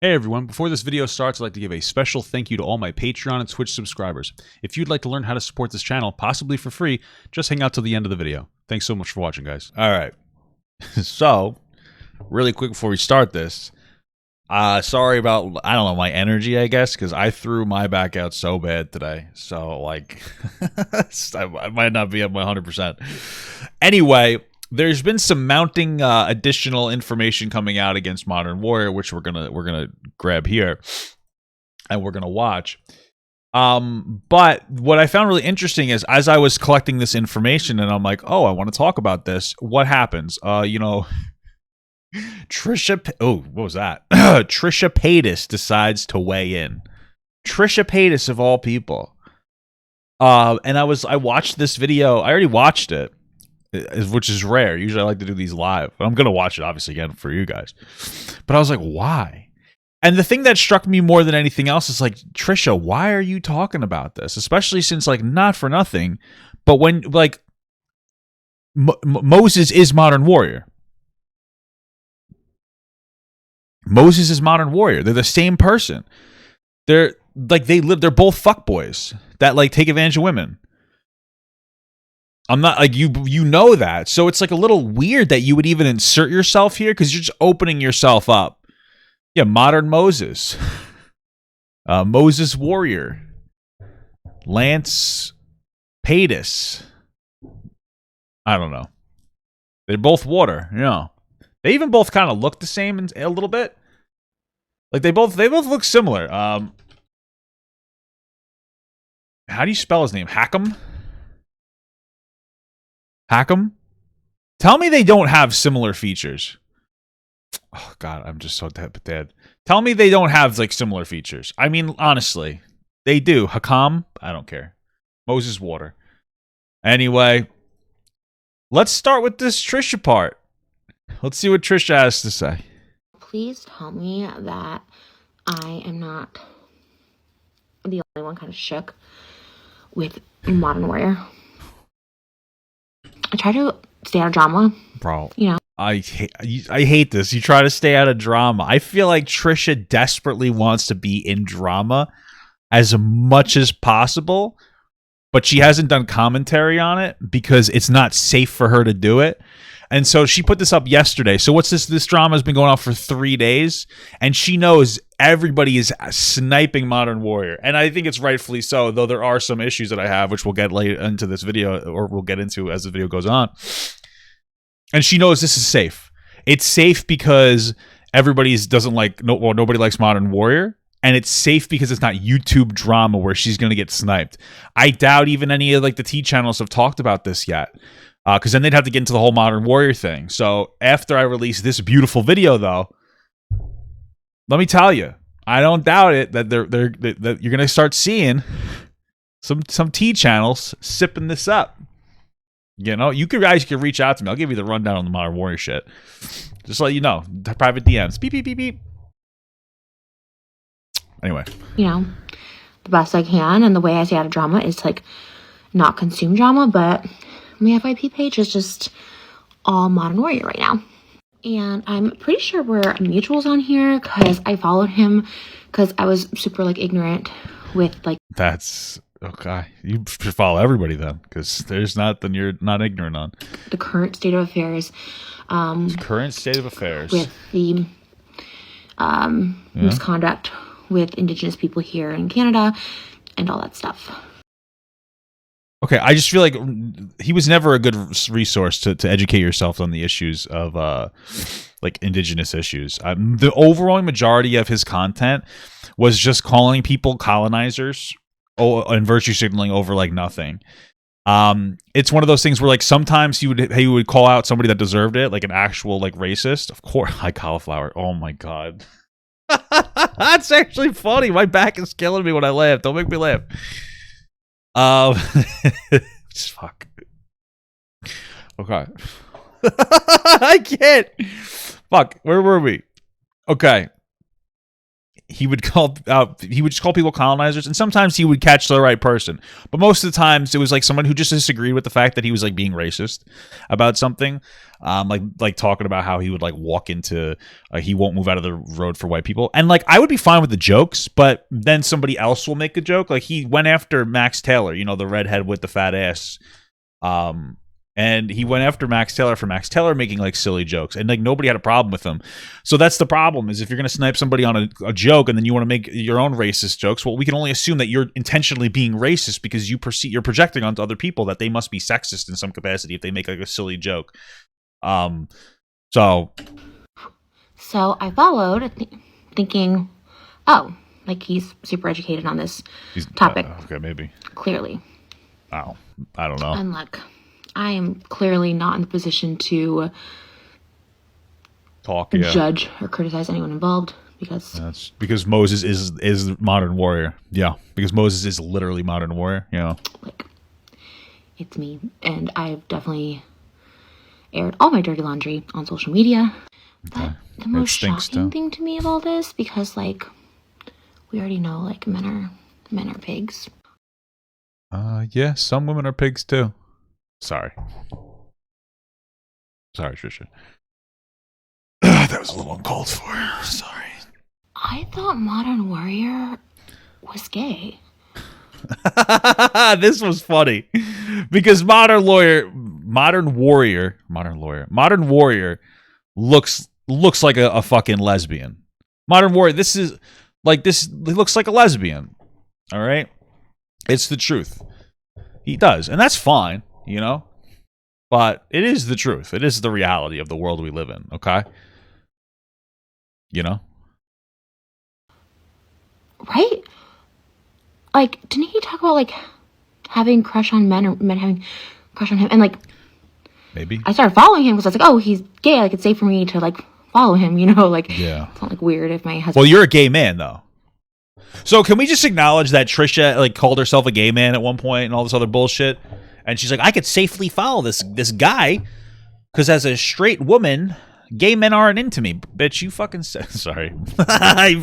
Hey everyone, before this video starts, I'd like to give a special thank you to all my Patreon and Twitch subscribers. If you'd like to learn how to support this channel, possibly for free, just hang out till the end of the video. Thanks so much for watching, guys. Alright, so, really quick before we start this, sorry about, I don't know, my energy, I guess, because I threw my back out so bad today. So, like, I might not be at my 100%. Anyway, there's been some mounting additional information coming out against Modern Warrior, which we're gonna grab here and we're gonna watch. But what I found really interesting is, as I was collecting this information and I'm like, oh, I want to talk about this, what happens? Trisha, what was that? Trisha Paytas decides to weigh in. Trisha Paytas of all people. And I watched this video. I already watched it, which is rare. Usually I like to do these live. I'm going to watch it, obviously, again for you guys. But I was like, why? And the thing that struck me more than anything else is like, Trisha, why are you talking about this? Especially since, like, not for nothing, but when, like, Moses is Modern Warrior. Moses is Modern Warrior. They're the same person. They're both fuckboys that, like, take advantage of women. I'm not, like, you know that. So it's, like, a little weird that you would even insert yourself here, because you're just opening yourself up. Yeah, Modern Moses. Moses Warrior. Lance Paytas. I don't know. They're both water, you know. They even both kind of look the same a little bit. Like, they both look similar. How do you spell his name? Hackham? Hackham? Tell me they don't have similar features. Oh, God, I'm just so dead. Tell me they don't have, like, similar features. I mean, honestly, they do. Hakam? I don't care. Moses Water. Anyway, let's start with this Trisha part. Let's see what Trisha has to say. Please tell me that I am not the only one kind of shook with Modern Warrior. I try to stay out of drama. Bro. You know. I hate this. You try to stay out of drama. I feel like Trisha desperately wants to be in drama as much as possible, but she hasn't done commentary on it because it's not safe for her to do it. And so she put this up yesterday. So what's this? This drama has been going on for 3 days, and she knows everybody is sniping Modern Warrior. And I think it's rightfully so, though there are some issues that I have, which we'll get later into this video, or we'll get into as the video goes on. And she knows this is safe. It's safe because nobody likes Modern Warrior. And it's safe because it's not YouTube drama where she's going to get sniped. I doubt even any of, like, the T channels have talked about this yet. Because then they'd have to get into the whole Modern Warrior thing. So after I release this beautiful video, though, let me tell you, I don't doubt it that that you're gonna start seeing some T channels sipping this up. You know, you guys can reach out to me. I'll give you the rundown on the Modern Warrior shit. Just let you know, private DMs. Beep beep beep beep. Anyway, you know, the best I can, and the way I stay out of drama is to, like, not consume drama, but my FYP page is just all Modern Warrior right now. And I'm pretty sure we're mutuals on here because I followed him because I was super, like, ignorant with, like... That's... okay. You should follow everybody then, because there's nothing you're not ignorant on. The current state of affairs. Current state of affairs. With the misconduct with Indigenous people here in Canada and all that stuff. Okay, I just feel like he was never a good resource to educate yourself on the issues of, like, Indigenous issues. The overwhelming majority of his content was just calling people colonizers and virtue signaling over, like, nothing. It's one of those things where, like, sometimes he would call out somebody that deserved it, like an actual, like, racist. Of course, like cauliflower. Oh my God. That's actually funny. My back is killing me when I laugh. Don't make me laugh. Fuck. Okay. I can't. Fuck. Where were we? Okay. he would just call people colonizers, and sometimes he would catch the right person, but most of the times it was like someone who just disagreed with the fact that he was like being racist about something, like talking about how he would like walk into he won't move out of the road for white people, and like I would be fine with the jokes, but then somebody else will make a joke. Like he went after Max Taylor, the redhead with the fat ass, and he went after Max Taylor for Max Taylor making like silly jokes, and like nobody had a problem with him. So that's the problem, is if you're going to snipe somebody on a joke and then you want to make your own racist jokes, well, we can only assume that you're intentionally being racist because you're projecting onto other people that they must be sexist in some capacity if they make like a silly joke. So I followed thinking, oh, like he's super educated on this topic. Okay, maybe. Clearly. Oh, I don't know. And look, I am clearly not in the position to judge or criticize anyone involved, because that's because Moses is modern warrior. Yeah, because Moses is literally modern warrior. Yeah, like it's me, and I've definitely aired all my dirty laundry on social media. But the most shocking thing to me of all this, because like we already know, like men are pigs. Yeah, some women are pigs too. Sorry, Trisha. That was a little uncalled for. Sorry. I thought Modern Warrior was gay. This was funny because Modern Warrior looks like a fucking lesbian. Modern Warrior, this looks like a lesbian. All right, it's the truth. He does, and that's fine. But it is the truth. It is the reality of the world we live in, okay? Right? Like, didn't he talk about, like, having crush on men or men having crush on him? And, like, maybe. I started following him because I was like, oh, he's gay. Like, it's safe for me to, like, follow him, Like, yeah. It's not, like, weird if my husband... Well, you're a gay man, though. So can we just acknowledge that Trisha, like, called herself a gay man at one point and all this other bullshit? And she's like, I could safely follow this guy because as a straight woman, gay men aren't into me. Bitch, you fucking said... Sorry.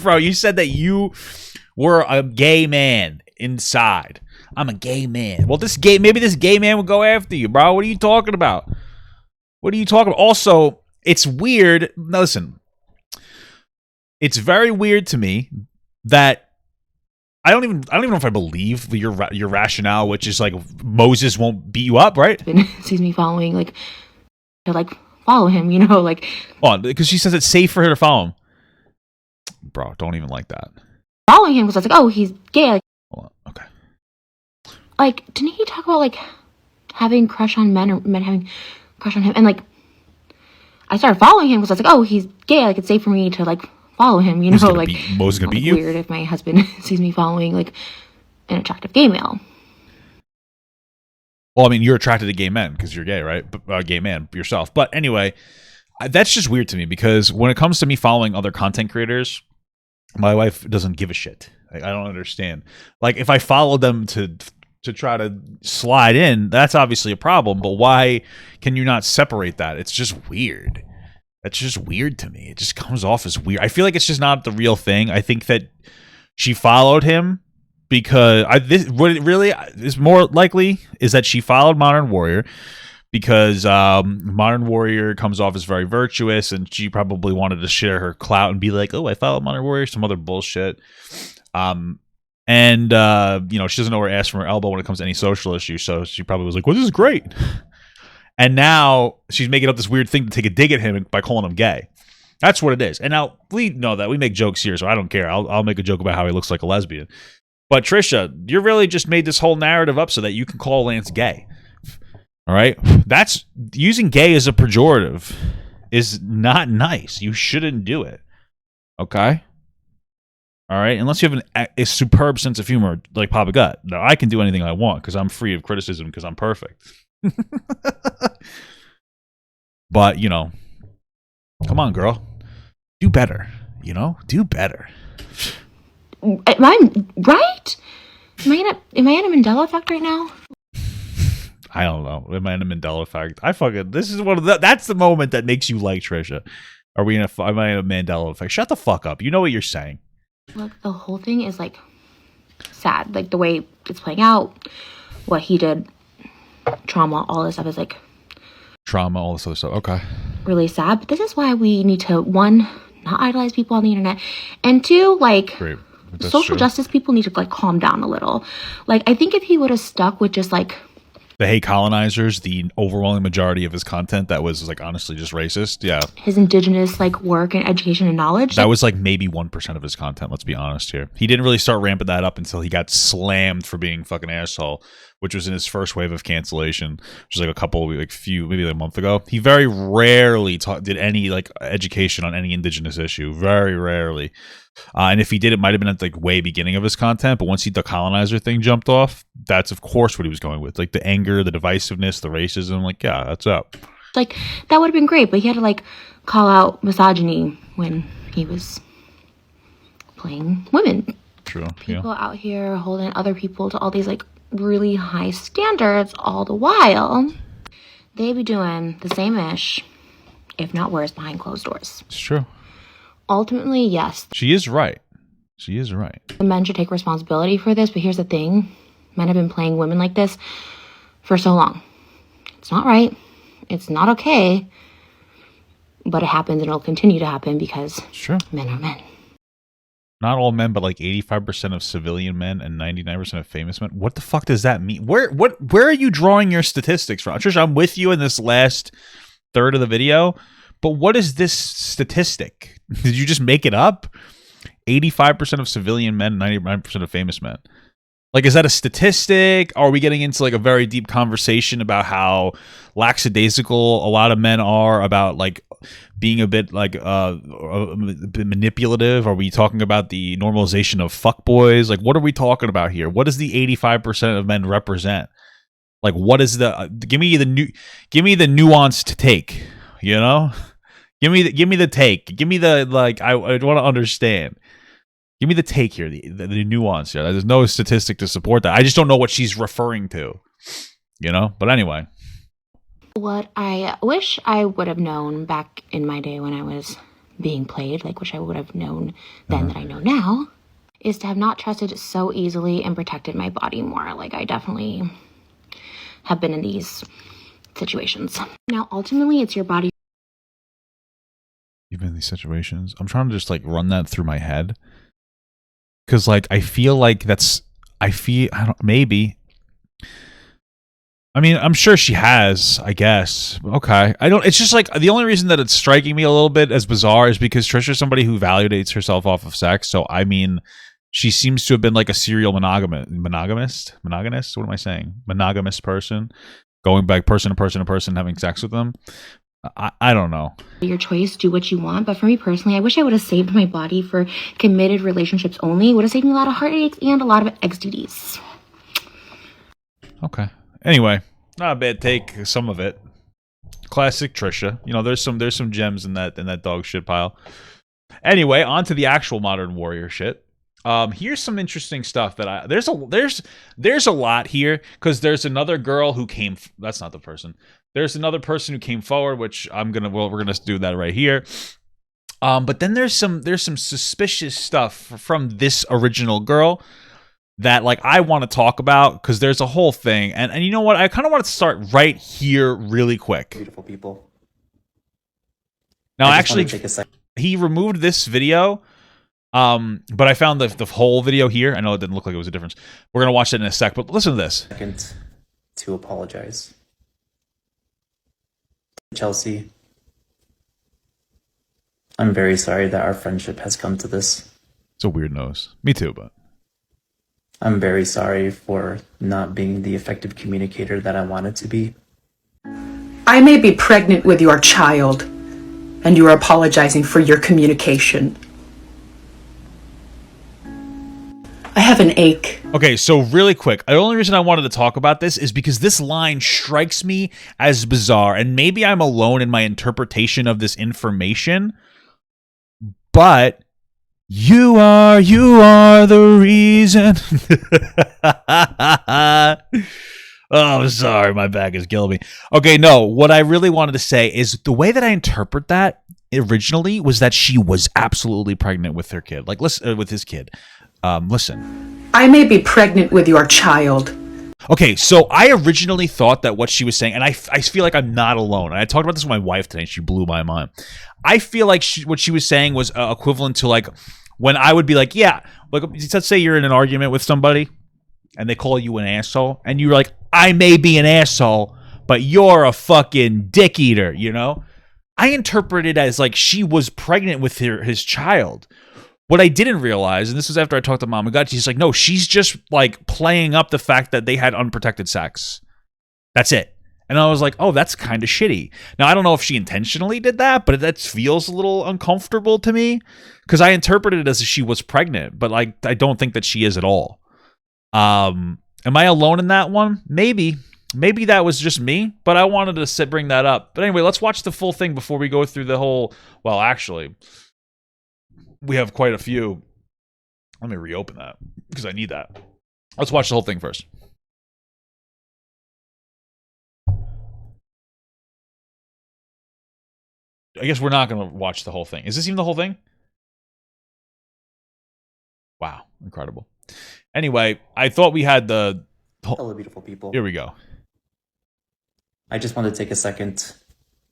Bro, you said that you were a gay man inside. I'm a gay man. Well, maybe this gay man would go after you, bro. What are you talking about? Also, it's weird. Now, listen. It's very weird to me that I don't even know if I believe your rationale, which is like Moses won't beat you up, right? Sees me following, like, to like follow him, like. Oh, because she says it's safe for her to follow him. Bro, don't even like that. Following him because I was like, oh, he's gay. Like, hold on. Okay. Like, didn't he talk about like having crush on men or men having crush on him? And like, I started following him because I was like, oh, he's gay. Like, it's safe for me to like follow him, like Moses gonna beat you. Weird if my husband sees me following like an attractive gay male. Well, I mean, you're attracted to gay men because you're gay, right? Gay man yourself. But anyway, that's just weird to me because when it comes to me following other content creators, my wife doesn't give a shit. I don't understand. Like, if I follow them to try to slide in, that's obviously a problem. But why can you not separate that? It's just weird. That's just weird to me. It just comes off as weird. I feel like it's just not the real thing. I think that she followed him because what it really is more likely is that she followed Modern Warrior because Modern Warrior comes off as very virtuous, and she probably wanted to share her clout and be like, "Oh, I followed Modern Warrior," some other bullshit. And she doesn't know her ass from her elbow when it comes to any social issue, so she probably was like, "Well, this is great." And now she's making up this weird thing to take a dig at him by calling him gay. That's what it is. And now we know that we make jokes here, so I don't care. I'll make a joke about how he looks like a lesbian. But Trisha, you really just made this whole narrative up so that you can call Lance gay. All right? That's using gay as a pejorative is not nice. You shouldn't do it. Okay? All right? Unless you have a superb sense of humor like Papa Gut. Now, I can do anything I want because I'm free of criticism because I'm perfect. But, come on, girl. Do better. Do better. Am I right? Am I in a Mandela effect right now? I don't know. Am I in a Mandela effect? This is that's the moment that makes you like Trisha. Am I in a Mandela effect? Shut the fuck up. You know what you're saying. Look, the whole thing is like sad. Like the way it's playing out, what he did, trauma, all this stuff is like trauma, all this other stuff. Okay. Really sad. But this is why we need to, one, not idolize people on the internet, and two, like, Great. social justice people need to like calm down a little. Like, I think if he would have stuck with just like the hate colonizers, the overwhelming majority of his content that was like honestly just racist. Yeah. His indigenous like work and education and knowledge. That was like maybe 1% of his content, let's be honest here. He didn't really start ramping that up until he got slammed for being a fucking asshole, which was in his first wave of cancellation, which was like a couple, like maybe like a month ago. He very rarely did any like education on any indigenous issue. Very rarely. And if he did, it might have been at the like, way beginning of his content. But once the colonizer thing jumped off, that's of course what he was going with. Like the anger, the divisiveness, the racism. Like, yeah, that's up. Like, that would have been great. But he had to like call out misogyny when he was playing women. True. People out here holding other people to all these like really high standards all the while. They be doing the same ish, if not worse, behind closed doors. It's true. Ultimately, yes. She is right. She is right. The men should take responsibility for this, but here's the thing. Men have been playing women like this for so long. It's not right. It's not okay. But it happens and it'll continue to happen because men are men. Not all men, but like 85% of civilian men and 99% of famous men. What the fuck does that mean? Where are you drawing your statistics from? Trisha, I'm with you in this last third of the video, but what is this statistic? Did you just make it up? 85% of civilian men, 99% of famous men. Like, is that a statistic? Are we getting into like a very deep conversation about how lackadaisical a lot of men are about like being a bit like manipulative? Are we talking about the normalization of fuckboys? Like, what are we talking about here? What does the 85% of men represent? Like, what is the give me the nuanced take, you know? Give me the take. Give me the like I want to understand. Give me the take here, the nuance here. There's no statistic to support that. I just don't know what she's referring to, you know? But anyway. What I wish I would have known back in my day when I was being played, like wish I would have known then that I know now, is to have not trusted so easily and protected my body more. Like, I definitely have been in these situations. Now, ultimately, it's your body. You've been in these situations? I'm trying to just like run that through my head. Because, like, I feel like maybe. I mean, I'm sure she has, I guess. Okay. It's just like, the only reason that it's striking me a little bit as bizarre is because Trisha's somebody who validates herself off of sex. So, I mean, she seems to have been like a serial monogamist? What am I saying? Monogamous person. Going back person to person to person, having sex with them. I don't know. Your choice, do what you want. But for me personally, I wish I would have saved my body for committed relationships only. It would have saved me a lot of heartaches and a lot of STDs. Okay. Anyway, not a bad take. Some of it. Classic Trisha. You know, there's some gems in that dog shit pile. Anyway, on to the actual Modern Warrior shit. Here's some interesting stuff that there's a lot here because there's another girl who came. That's not the person. There's another person who came forward, which we're gonna do that right here. But then there's some suspicious stuff from this original girl that like I want to talk about because there's a whole thing, and you know what? I kind of want to start right here, really quick. Beautiful people. Now, actually, he removed this video. But I found the whole video here. I know it didn't look like it was a difference. We're gonna watch it in a sec, but listen to this. Second to apologize. Chelsea, I'm very sorry that our friendship has come to this. It's a weird nose. Me too, but I'm very sorry for not being the effective communicator that I wanted to be. I may be pregnant with your child, and you are apologizing for your communication. I have an ache. Okay, so really quick, the only reason I wanted to talk about this is because this line strikes me as bizarre, and maybe I'm alone in my interpretation of this information, but you are the reason. Oh, I'm sorry, my back is killing me. Okay, no, what I really wanted to say is the way that I interpret that originally was that she was absolutely pregnant with her kid. Like, listen, with his kid. Listen. I may be pregnant with your child. Okay, so I originally thought that what she was saying, and I feel like I'm not alone. And I talked about this with my wife today, and she blew my mind. I feel like what she was saying was equivalent to like when I would be like, yeah, like let's say you're in an argument with somebody, and they call you an asshole, and you're like, I may be an asshole, but you're a fucking dick eater, you know? I interpret it as like she was pregnant with his child. What I didn't realize, and this was after I talked to Mom and God, she's like, no, she's just like playing up the fact that they had unprotected sex. That's it. And I was like, oh, that's kind of shitty. Now, I don't know if she intentionally did that, but that feels a little uncomfortable to me because I interpreted it as if she was pregnant, but like I don't think that she is at all. Am I alone in that one? Maybe. Maybe that was just me, but I wanted to bring that up. But anyway, let's watch the full thing before we go through the whole, well, actually, we have quite a few. Let me reopen that because I need that. Let's watch the whole thing first. I guess we're not going to watch the whole thing. Is this even the whole thing? Wow, incredible. Anyway, I thought we had the... Hello, beautiful people. Here we go. I just want to take a second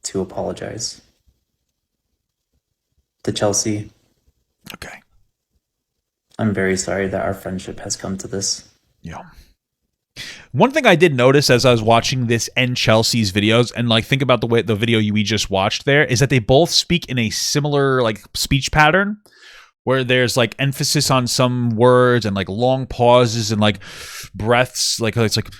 to apologize to Chelsea. Okay. I'm very sorry that our friendship has come to this. Yeah. One thing I did notice as I was watching this and Chelsea's videos, and like think about the video we just watched there, is that they both speak in a similar like speech pattern where there's like emphasis on some words and like long pauses and like breaths, like it's like,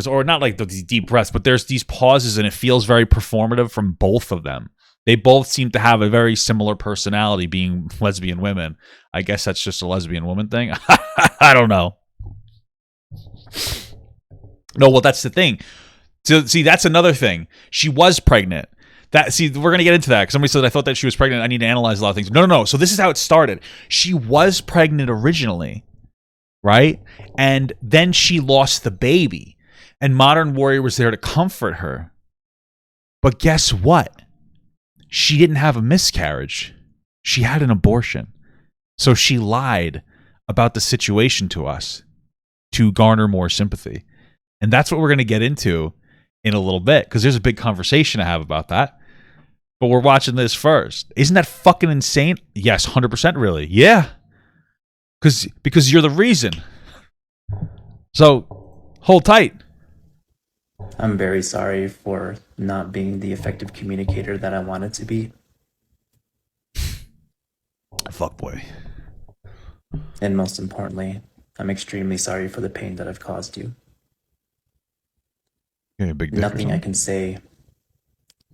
or not like these deep breaths, but there's these pauses and it feels very performative from both of them. They both seem to have a very similar personality, being lesbian women. I guess that's just a lesbian woman thing. I don't know. No, well, that's the thing. So, see, that's another thing. She was pregnant. We're going to get into that because somebody said I thought that she was pregnant. I need to analyze a lot of things. No. So this is how it started. She was pregnant originally, right? And then she lost the baby. And Modern Warrior was there to comfort her. But guess what? She didn't have a miscarriage. She had an abortion. So she lied about the situation to us to garner more sympathy. And that's what we're going to get into in a little bit because there's a big conversation to have about that. But we're watching this first. Isn't that fucking insane? Yes, 100% really. Yeah. Because you're the reason. So hold tight. I'm very sorry for not being the effective communicator that I wanted to be. Fuck boy. And most importantly, I'm extremely sorry for the pain that I've caused you. You're a big dick. Nothing I can say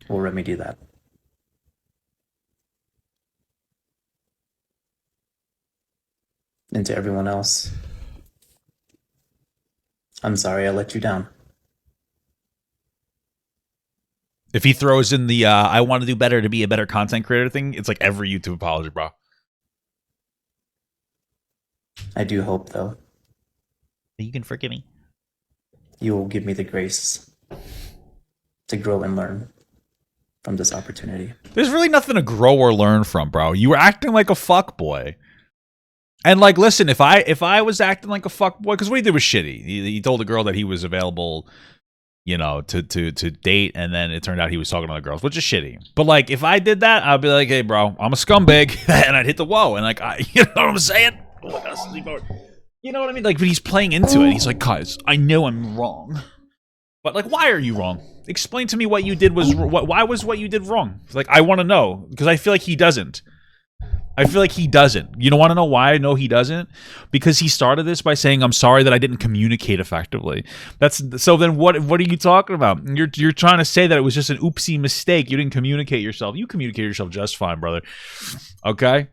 will remedy that. And to everyone else, I'm sorry I let you down. If he throws in the I want to do better to be a better content creator thing, it's like every YouTube apology, bro. I do hope, though, You can forgive me. you will give me the grace to grow and learn from this opportunity. There's really nothing to grow or learn from, bro. You were acting like a fuckboy. And like, listen, if I was acting like a fuckboy, because what he did was shitty. He told the girl that he was available, you know, to date, and then it turned out he was talking to other girls, which is shitty. But like, if I did that, I'd be like, hey, bro, I'm a scumbag, and I'd hit the whoa, and like, you know what I'm saying? Oh, I gotta sleep over. You know what I mean? Like, but he's playing into it. He's like, guys, I know I'm wrong, but like, why are you wrong? Explain to me what you did was why was what you did wrong? Like, I want to know because I feel like he doesn't. You don't want to know why I know he doesn't? Because he started this by saying, I'm sorry that I didn't communicate effectively. So then what are you talking about? You're trying to say that it was just an oopsie mistake. You didn't communicate yourself. You communicate yourself just fine, brother. Okay?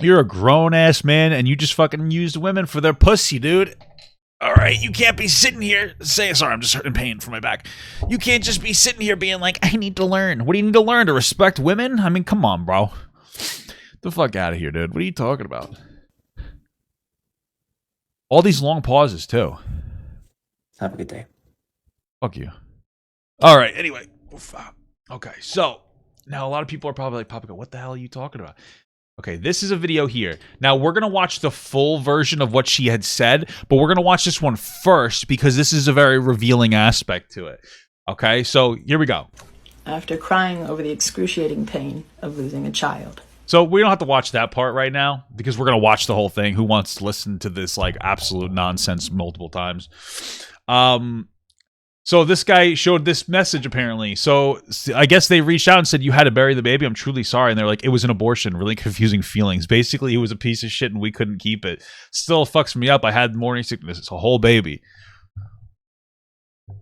You're a grown-ass man, and you just fucking used women for their pussy, dude. All right, you can't be sitting here saying, sorry, I'm just in pain for my back. You can't just be sitting here being like, I need to learn. What do you need to learn? To respect women? I mean, come on, bro. The fuck out of here, dude. What are you talking about? All these long pauses, too. Have a good day. Fuck you. All right, anyway. Okay, so Now, a lot of people are probably like, Papa, what the hell are you talking about? Okay, this is a video here. Now, we're going to watch the full version of what she had said, but we're going to watch this one first because this is a very revealing aspect to it. Okay, so here we go. After crying over the excruciating pain of losing a child. So we don't have to watch that part right now because we're going to watch the whole thing. Who wants to listen to this like absolute nonsense multiple times? So this guy showed this message apparently. So I guess they reached out and said, you had to bury the baby. I'm truly sorry. And they're like, it was an abortion. Really confusing feelings. Basically, it was a piece of shit and we couldn't keep it. Still fucks me up. I had morning sickness. It's a whole baby.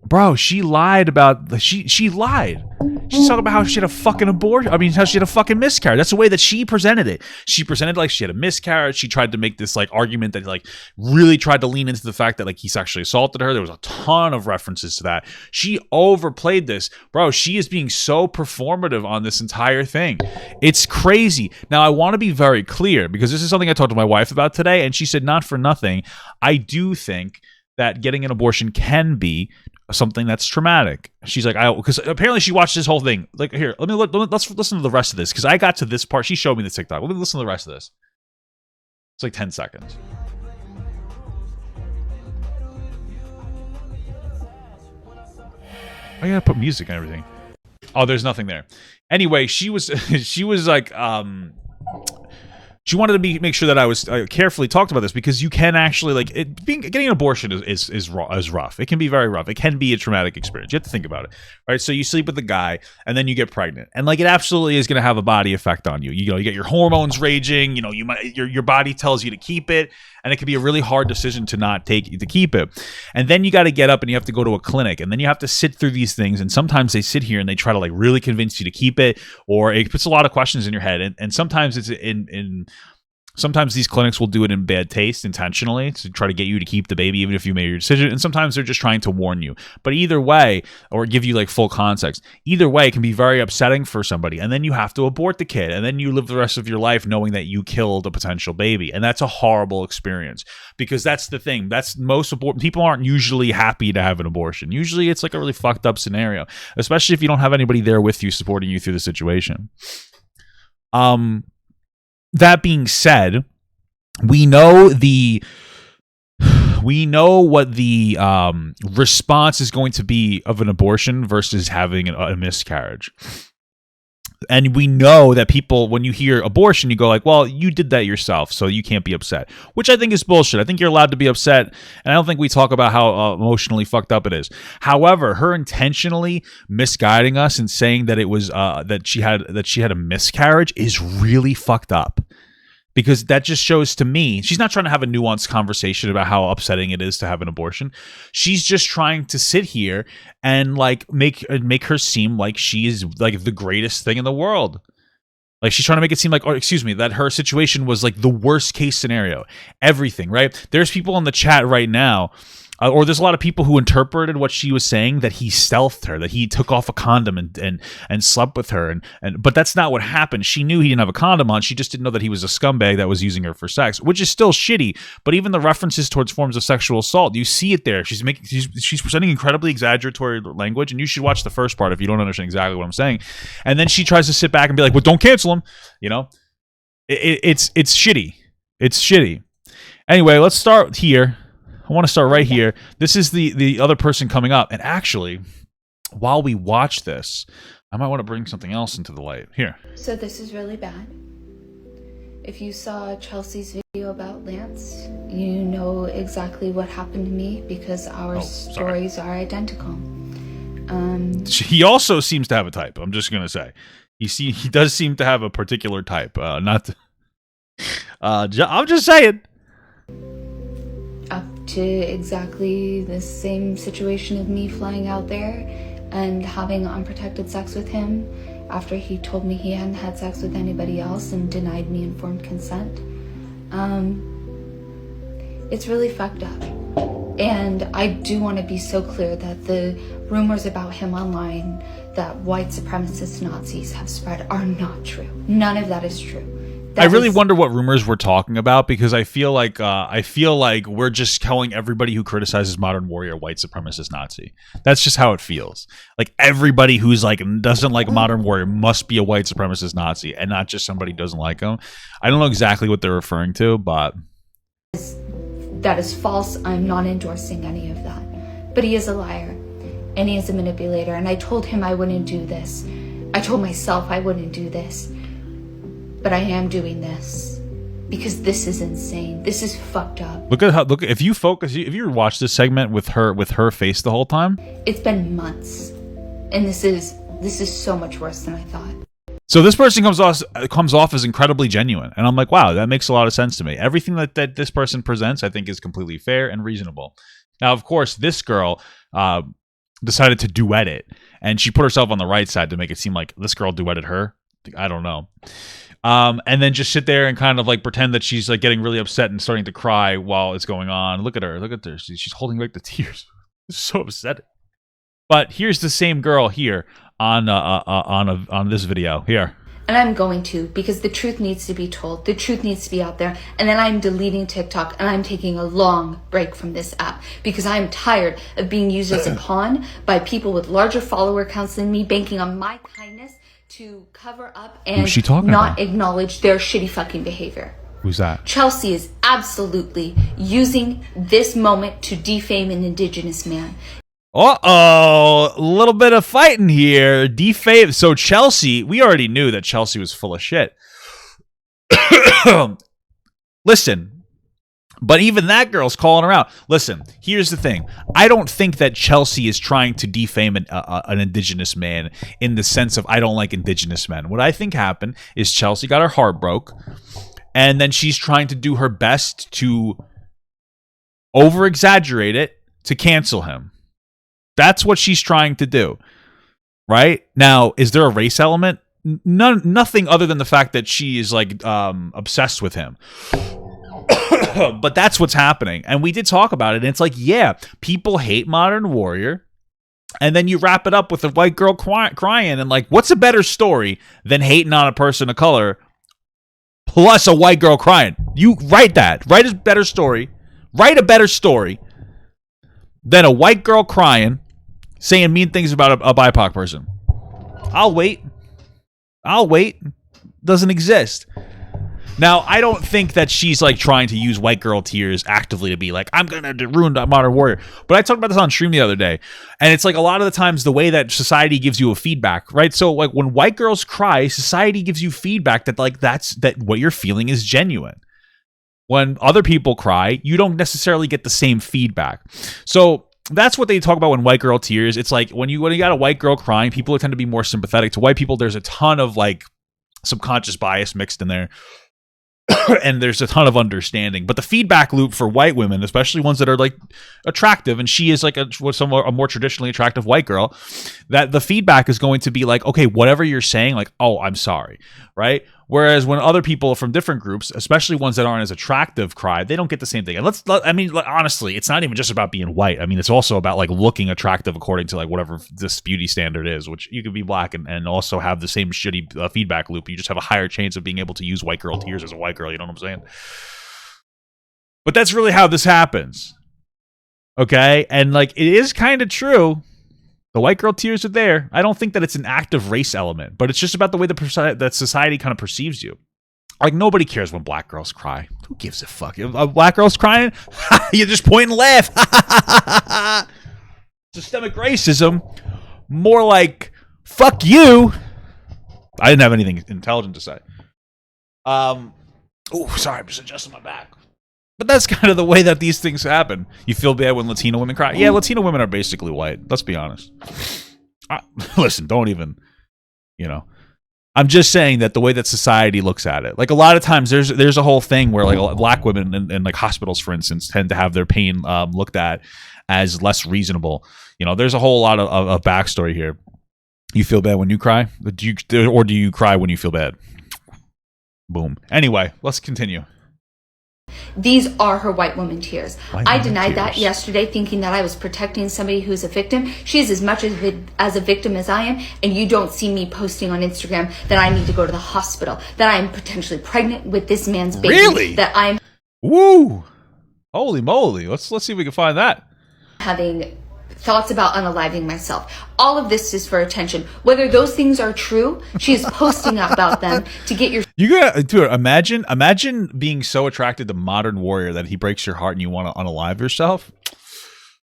Bro, she lied about she lied. She's talking about how she had a fucking abortion. I mean, how she had a fucking miscarriage. That's the way that she presented it. She presented like she had a miscarriage. She tried to make this like argument that like really tried to lean into the fact that like he sexually assaulted her. There was a ton of references to that. She overplayed this. Bro, she is being so performative on this entire thing. It's crazy. Now, I want to be very clear because this is something I talked to my wife about today, and she said, not for nothing, I do think that getting an abortion can be something that's traumatic. She's like, because apparently she watched this whole thing. Like, here, let's listen to the rest of this because I got to this part. She showed me the TikTok. Let me listen to the rest of this. It's like 10 seconds. I gotta put music and everything. Oh, there's nothing there. Anyway, she was like, she wanted to make sure that I was carefully talked about this because you can actually like getting an abortion is rough. It can be very rough. It can be a traumatic experience. You have to think about it, right? So you sleep with a guy and then you get pregnant, and like it absolutely is going to have a body effect on you. You know, you get your hormones raging. You know, your body tells you to keep it, and it can be a really hard decision to keep it. And then you got to get up and you have to go to a clinic, and then you have to sit through these things. And sometimes they sit here and they try to like really convince you to keep it, or it puts a lot of questions in your head. And sometimes it's sometimes these clinics will do it in bad taste intentionally to try to get you to keep the baby even if you made your decision, and sometimes they're just trying to warn you. But either way, or give you like full context, either way it can be very upsetting for somebody, and then you have to abort the kid, and then you live the rest of your life knowing that you killed a potential baby, and that's a horrible experience because that's the thing. That's most people aren't usually happy to have an abortion. Usually it's like a really fucked up scenario, especially if you don't have anybody there with you supporting you through the situation. That being said, we know what the response is going to be of an abortion versus having a miscarriage. And we know that people, when you hear abortion, you go like, well, you did that yourself, so you can't be upset, which I think is bullshit. I think you're allowed to be upset, and I don't think we talk about how emotionally fucked up it is. However, her intentionally misguiding us and saying that it was that she had a miscarriage is really fucked up. Because that just shows to me, she's not trying to have a nuanced conversation about how upsetting it is to have an abortion. She's just trying to sit here and like make her seem like she is like the greatest thing in the world. Like she's trying to make it seem like, or excuse me, that her situation was like the worst case scenario. Everything, right? There's people in the chat right now, or there's a lot of people who interpreted what she was saying that he stealthed her, that he took off a condom and slept with her, but that's not what happened. She knew he didn't have a condom on. She just didn't know that he was a scumbag that was using her for sex, which is still shitty. But even the references towards forms of sexual assault, you see it there. She's presenting incredibly exaggeratory language, and you should watch the first part if you don't understand exactly what I'm saying. And then she tries to sit back and be like, "Well, don't cancel him." You know, it's shitty. It's shitty. Anyway, let's start here. I want to start right here. This is the other person coming up. And actually, while we watch this, I might want to bring something else into the light. Here. So this is really bad. If you saw Chelsea's video about Lance, you know exactly what happened to me because our stories are identical. He also seems to have a type. I'm just going to say. He does seem to have a particular type. I'm just saying. Up to exactly the same situation of me flying out there and having unprotected sex with him after he told me he hadn't had sex with anybody else and denied me informed consent. It's really fucked up. And I do want to be so clear that the rumors about him online that white supremacist Nazis have spread are not true. None of that is true. I really wonder what rumors we're talking about, because I feel like we're just calling everybody who criticizes Modern Warrior white supremacist Nazi. That's just how it feels. Like everybody who's like doesn't like Modern Warrior must be a white supremacist Nazi, and not just somebody who doesn't like him. I don't know exactly what they're referring to, but that is false. I'm not endorsing any of that. But he is a liar, and he is a manipulator. And I told him I wouldn't do this. I told myself I wouldn't do this. But I am doing this because this is insane. This is fucked up. Look if you watch this segment with her face the whole time. It's been months, and this is so much worse than I thought. So this person comes off as incredibly genuine, and I'm like, wow, that makes a lot of sense to me. Everything that this person presents, I think, is completely fair and reasonable. Now, of course, this girl decided to duet it, and she put herself on the right side to make it seem like this girl duetted her. I don't know. And then just sit there and kind of like pretend that she's like getting really upset and starting to cry while it's going on. Look at her. She's holding back the tears. It's so upsetting. But here's the same girl here on this video here. And I'm going to, because the truth needs to be told. The truth needs to be out there. And then I'm deleting TikTok, and I'm taking a long break from this app because I'm tired of being used as a pawn by people with larger follower counts than me, banking on my kindness to cover up and not acknowledge their shitty fucking behavior. Who's that? Chelsea is absolutely using this moment to defame an Indigenous man. Uh-oh, a little bit of fighting here. Defame. So Chelsea, we already knew that Chelsea was full of shit. Listen, but even that girl's calling her out. Listen, here's the thing. I don't think that Chelsea is trying to defame an Indigenous man in the sense of I don't like Indigenous men. What I think happened is Chelsea got her heart broke, and then she's trying to do her best to over-exaggerate it to cancel him. That's what she's trying to do, right? Now, is there a race element? Nothing other than the fact that she is like obsessed with him. But that's what's happening. And we did talk about it. And it's like, yeah, people hate Modern Warrior. And then you wrap it up with a white girl crying. And like, what's a better story than hating on a person of color plus a white girl crying? You write that. Write a better story. Write a better story than a white girl crying, saying mean things about a BIPOC person. I'll wait. Doesn't exist. Now, I don't think that she's like trying to use white girl tears actively to be like, I'm going to ruin Modern Warrior. But I talked about this on stream the other day. And it's like a lot of the times the way that society gives you a feedback, right? So like when white girls cry, society gives you feedback that like that what you're feeling is genuine. When other people cry, you don't necessarily get the same feedback. So that's what they talk about when white girl tears. It's like when you got a white girl crying, people tend to be more sympathetic to white people. There's a ton of like subconscious bias mixed in there. And there's a ton of understanding, but the feedback loop for white women, especially ones that are like attractive, and she is like a more traditionally attractive white girl, that the feedback is going to be like, okay, whatever you're saying, like, oh, I'm sorry, right? Whereas when other people from different groups, especially ones that aren't as attractive, cry, they don't get the same thing. And honestly, it's not even just about being white. I mean, it's also about like looking attractive according to like whatever this beauty standard is, which you could be black and also have the same shitty feedback loop. You just have a higher chance of being able to use white girl tears as a white girl. You know what I'm saying? But that's really how this happens. Okay? And like, it is kind of true. The white girl tears are there. I don't think that it's an active race element, but it's just about the way that society kind of perceives you. Like, nobody cares when black girls cry. Who gives a fuck? If a black girl's crying, you just point and laugh. Systemic racism. More like, fuck you. I didn't have anything intelligent to say. Oh, sorry, I'm just adjusting my back. But that's kind of the way that these things happen. You feel bad when Latino women cry. Yeah, Latino women are basically white. Let's be honest. Listen, don't even, I'm just saying that the way that society looks at it. Like a lot of times there's a whole thing where like black women in like hospitals, for instance, tend to have their pain looked at as less reasonable. There's a whole lot of backstory here. You feel bad when you cry? Or do you cry when you feel bad? Boom. Anyway, let's continue. These are her white woman tears. I denied that tears. yesterday, thinking that I was protecting somebody who's a victim. She is as much as a victim as I am, and you don't see me posting on Instagram that I need to go to the hospital, that I'm potentially pregnant with this man's baby. Really? That I'm Woo! Holy moly! Let's see if we can find that. having thoughts about unaliving myself. All of this is for attention. Whether those things are true, she is posting about them to get your... You gotta, dude, imagine being so attracted to Modern Warrior that he breaks your heart and you want to unalive yourself.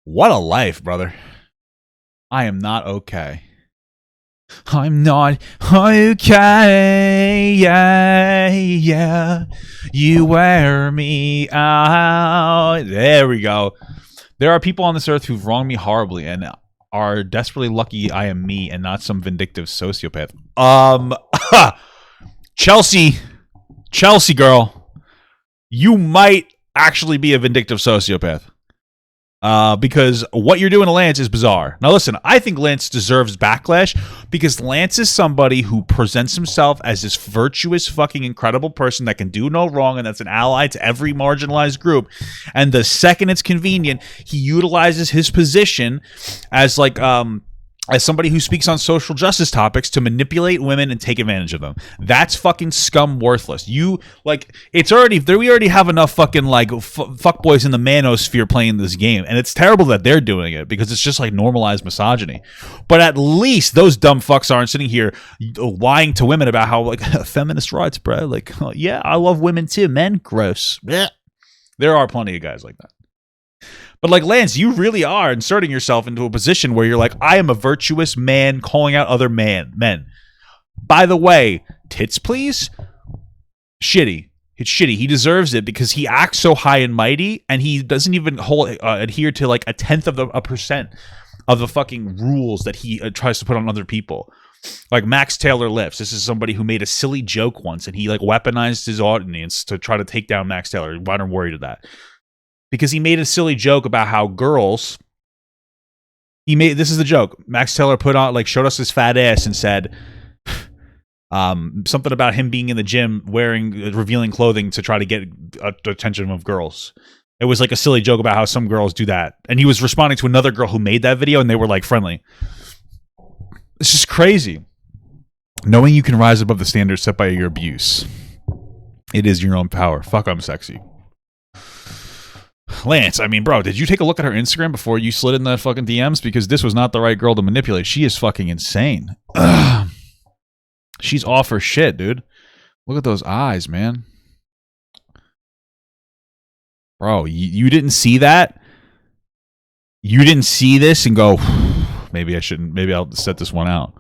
What a life, brother. I am not okay. I'm not okay. Yeah. You wear me out. There we go. There are people on this earth who've wronged me horribly and are desperately lucky I am me and not some vindictive sociopath. Chelsea girl, you might actually be a vindictive sociopath. Because what you're doing to Lance is bizarre. Now listen, I think Lance deserves backlash because Lance is somebody who presents himself as this virtuous, fucking incredible person that can do no wrong and that's an ally to every marginalized group. And the second it's convenient, he utilizes his position as like as somebody who speaks on social justice topics to manipulate women and take advantage of them. That's fucking scum worthless. You, like, it's already, we already have enough fucking, like, fuckboys in the manosphere playing this game. And it's terrible that they're doing it because it's just, like, normalized misogyny. But at least those dumb fucks aren't sitting here lying to women about how, like, feminist rights, bro. Like, oh, yeah, I love women too. Men, gross. Blech. There are plenty of guys like that. But like Lance, you really are inserting yourself into a position where you're like, I am a virtuous man calling out other men. By the way, tits please? Shitty. It's shitty. He deserves it because he acts so high and mighty and he doesn't even adhere to like a tenth of a percent of the fucking rules that he tries to put on other people. Like Max Taylor Lifts. This is somebody who made a silly joke once and he like weaponized his audience to try to take down Max Taylor. Modern Warrior did that. Because he made a silly joke about how girls, this is the joke. Max Taylor showed us his fat ass and said something about him being in the gym wearing revealing clothing to try to get attention of girls. It was like a silly joke about how some girls do that. And he was responding to another girl who made that video and they were like friendly. It's just crazy. Knowing you can rise above the standards set by your abuse. It is your own power. Fuck, I'm sexy. Lance, I mean, bro, did you take a look at her Instagram before you slid in the fucking DMs? Because this was not the right girl to manipulate. She is fucking insane. Ugh. She's off her shit, dude. Look at those eyes, man. Bro, you didn't see that? You didn't see this and go, maybe I shouldn't, maybe I'll set this one out.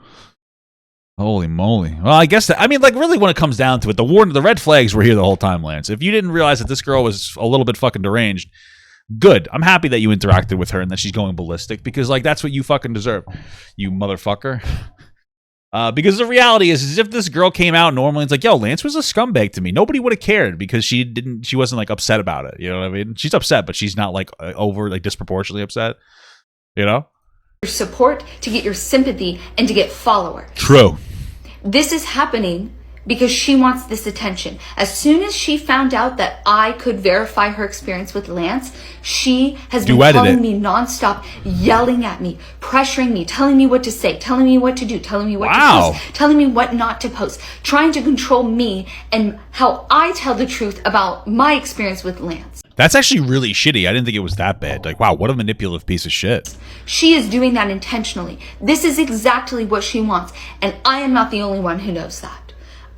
Holy moly. Well, I guess really when it comes down to it, the red flags were here the whole time, Lance. If you didn't realize that this girl was a little bit fucking deranged, good. I'm happy that you interacted with her and that she's going ballistic because, like, that's what you fucking deserve, you motherfucker. Because the reality is if this girl came out normally, it's like, yo, Lance was a scumbag to me. Nobody would have cared because she wasn't, like, upset about it. You know what I mean? She's upset, but she's not, like, disproportionately upset. You know? Your support, to get your sympathy, and to get followers. True. This is happening because she wants this attention. As soon as she found out that I could verify her experience with Lance, she has been calling me nonstop, yelling at me, pressuring me, telling me what to say, telling me what to do, telling me what to post, telling me what not to post, trying to control me and how I tell the truth about my experience with Lance. That's actually really shitty. I didn't think it was that bad. Like, wow, what a manipulative piece of shit. She is doing that intentionally. This is exactly what she wants, and I am not the only one who knows that.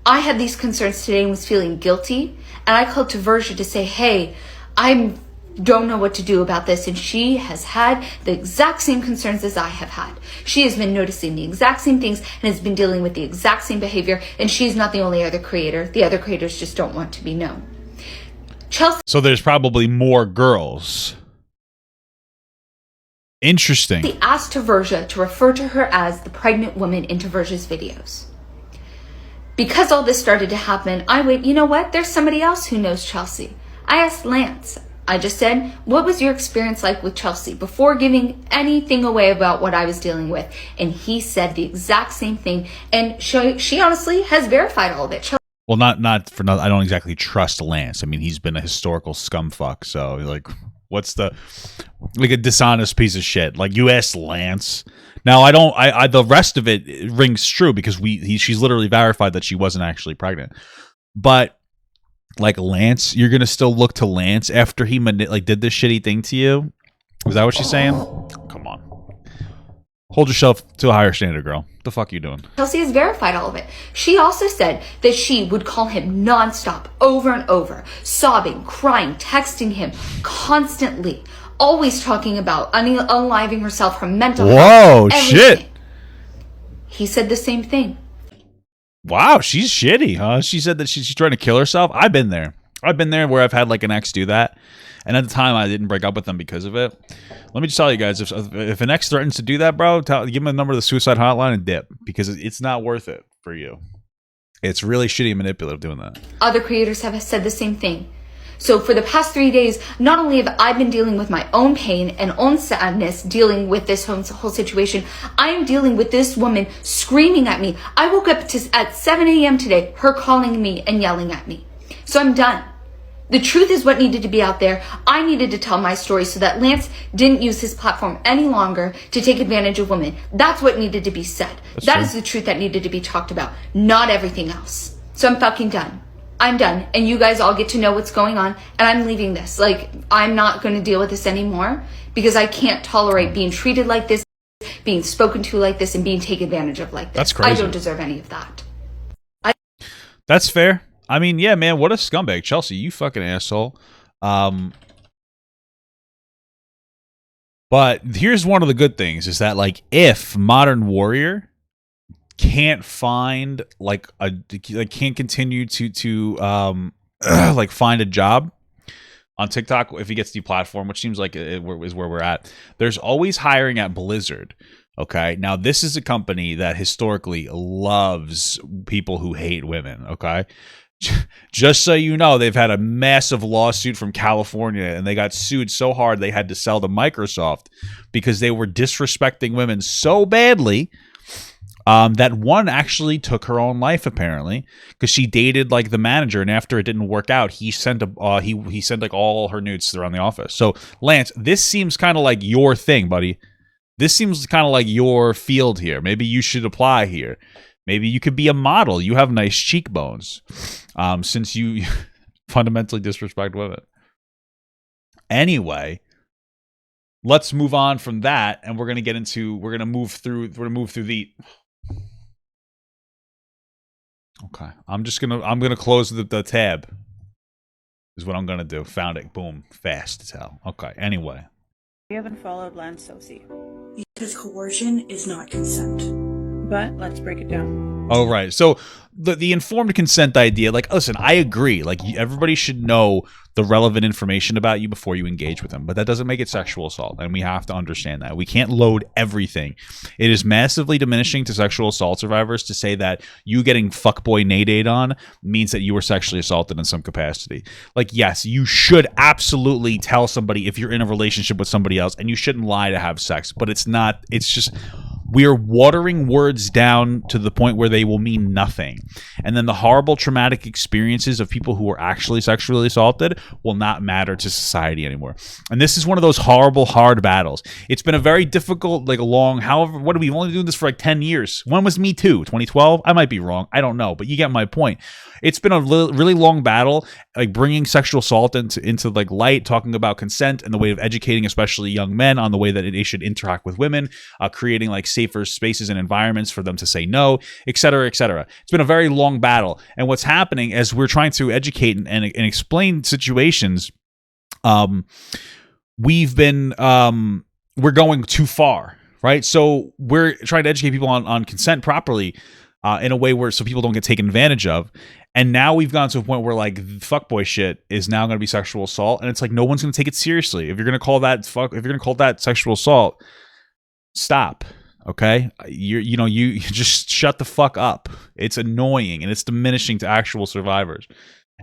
I had these concerns today and was feeling guilty, and I called to Verja to say, hey, I don't know what to do about this, and she has had the exact same concerns as I have had. She has been noticing the exact same things and has been dealing with the exact same behavior, and she's not the only other creator. The other creators just don't want to be known. Chelsea. So there's probably more girls. Interesting. He asked Verja to refer to her as the pregnant woman into Verja's videos. Because all this started to happen, I went, you know what? There's somebody else who knows Chelsea. I asked Lance. I just said, what was your experience like with Chelsea before giving anything away about what I was dealing with? And he said the exact same thing. And she honestly has verified all of it. Well, not for nothing. I don't exactly trust Lance. I mean, he's been a historical scumfuck. So, like, what's the like a dishonest piece of shit? Like, you asked Lance. Now, I don't. I the rest of it rings true because she's literally verified that she wasn't actually pregnant. But like Lance, you're gonna still look to Lance after he did this shitty thing to you. Is that what she's saying? Come on. Hold yourself to a higher standard, girl. What the fuck are you doing? Chelsea has verified all of it. She also said that she would call him nonstop, over and over, sobbing, crying, texting him constantly, always talking about unaliving herself, her mental health. Whoa, everything. shit. He said the same thing. Wow, she's shitty, huh? She said that she's trying to kill herself. I've been there. I've been there where I've had like an ex do that. And at the time, I didn't break up with them because of it. Let me just tell you guys, if an ex threatens to do that, bro, give him the number of the suicide hotline and dip. Because it's not worth it for you. It's really shitty and manipulative doing that. Other creators have said the same thing. So for the past 3 days, not only have I been dealing with my own pain and own sadness, dealing with this whole situation, I am dealing with this woman screaming at me. I woke up at 7 a.m. today, her calling me and yelling at me. So I'm done. The truth is what needed to be out there. I needed to tell my story so that Lance didn't use his platform any longer to take advantage of women. That's what needed to be said. That is the truth that needed to be talked about, not everything else. So I'm fucking done. I'm done. And you guys all get to know what's going on. And I'm leaving this. Like, I'm not going to deal with this anymore because I can't tolerate being treated like this, being spoken to like this, and being taken advantage of like this. That's crazy. I don't deserve any of that. That's fair. I mean, yeah, man, what a scumbag. Chelsea, you fucking asshole. But here's one of the good things is that, like, if Modern Warrior can't find, can't continue to like, find a job on TikTok if he gets deplatformed, which seems like is where we're at, there's always hiring at Blizzard. Okay, now this is a company that historically loves people who hate women, okay? Just so you know, they've had a massive lawsuit from California, and they got sued so hard they had to sell to Microsoft because they were disrespecting women so badly that one actually took her own life, apparently, because she dated like the manager, and after it didn't work out, he sent he sent like all her nudes around the office. So, Lance, this seems kind of like your thing, buddy. This seems kind of like your field here. Maybe you should apply here. Maybe you could be a model. You have nice cheekbones, since you fundamentally disrespect women. Anyway, let's move on from that, and we're gonna move through the. Okay, I'm gonna close the tab. Is what I'm gonna do. Found it. Boom. Fast as hell. Okay. Anyway. We haven't followed Lance Sosi. Because coercion is not consent. But let's break it down. Oh, right. So the informed consent idea, like, listen, I agree. Like, everybody should know the relevant information about you before you engage with them. But that doesn't make it sexual assault. And we have to understand that. We can't load everything. It is massively diminishing to sexual assault survivors to say that you getting fuckboy naydate on means that you were sexually assaulted in some capacity. Like, yes, you should absolutely tell somebody if you're in a relationship with somebody else, and you shouldn't lie to have sex. But it's not, it's just... we are watering words down to the point where they will mean nothing. And then the horrible traumatic experiences of people who were actually sexually assaulted will not matter to society anymore. And this is one of those horrible, hard battles. It's been a very difficult, like, long, however, what are we only doing this for like 10 years? When was Me Too? 2012? I might be wrong. I don't know, but you get my point. It's been a really long battle, like bringing sexual assault into like light, talking about consent and the way of educating, especially young men, on the way that they should interact with women, creating like safer spaces and environments for them to say no, et cetera, et cetera. It's been a very long battle. And what's happening as we're trying to educate and explain situations, we're going too far, right? So we're trying to educate people on consent properly, in a way where so people don't get taken advantage of. And now we've gone to a point where like fuckboy shit is now going to be sexual assault, and it's like no one's going to take it seriously. If you're going to call that if you're going to call that sexual assault, stop. Okay, you just shut the fuck up. It's annoying and it's diminishing to actual survivors.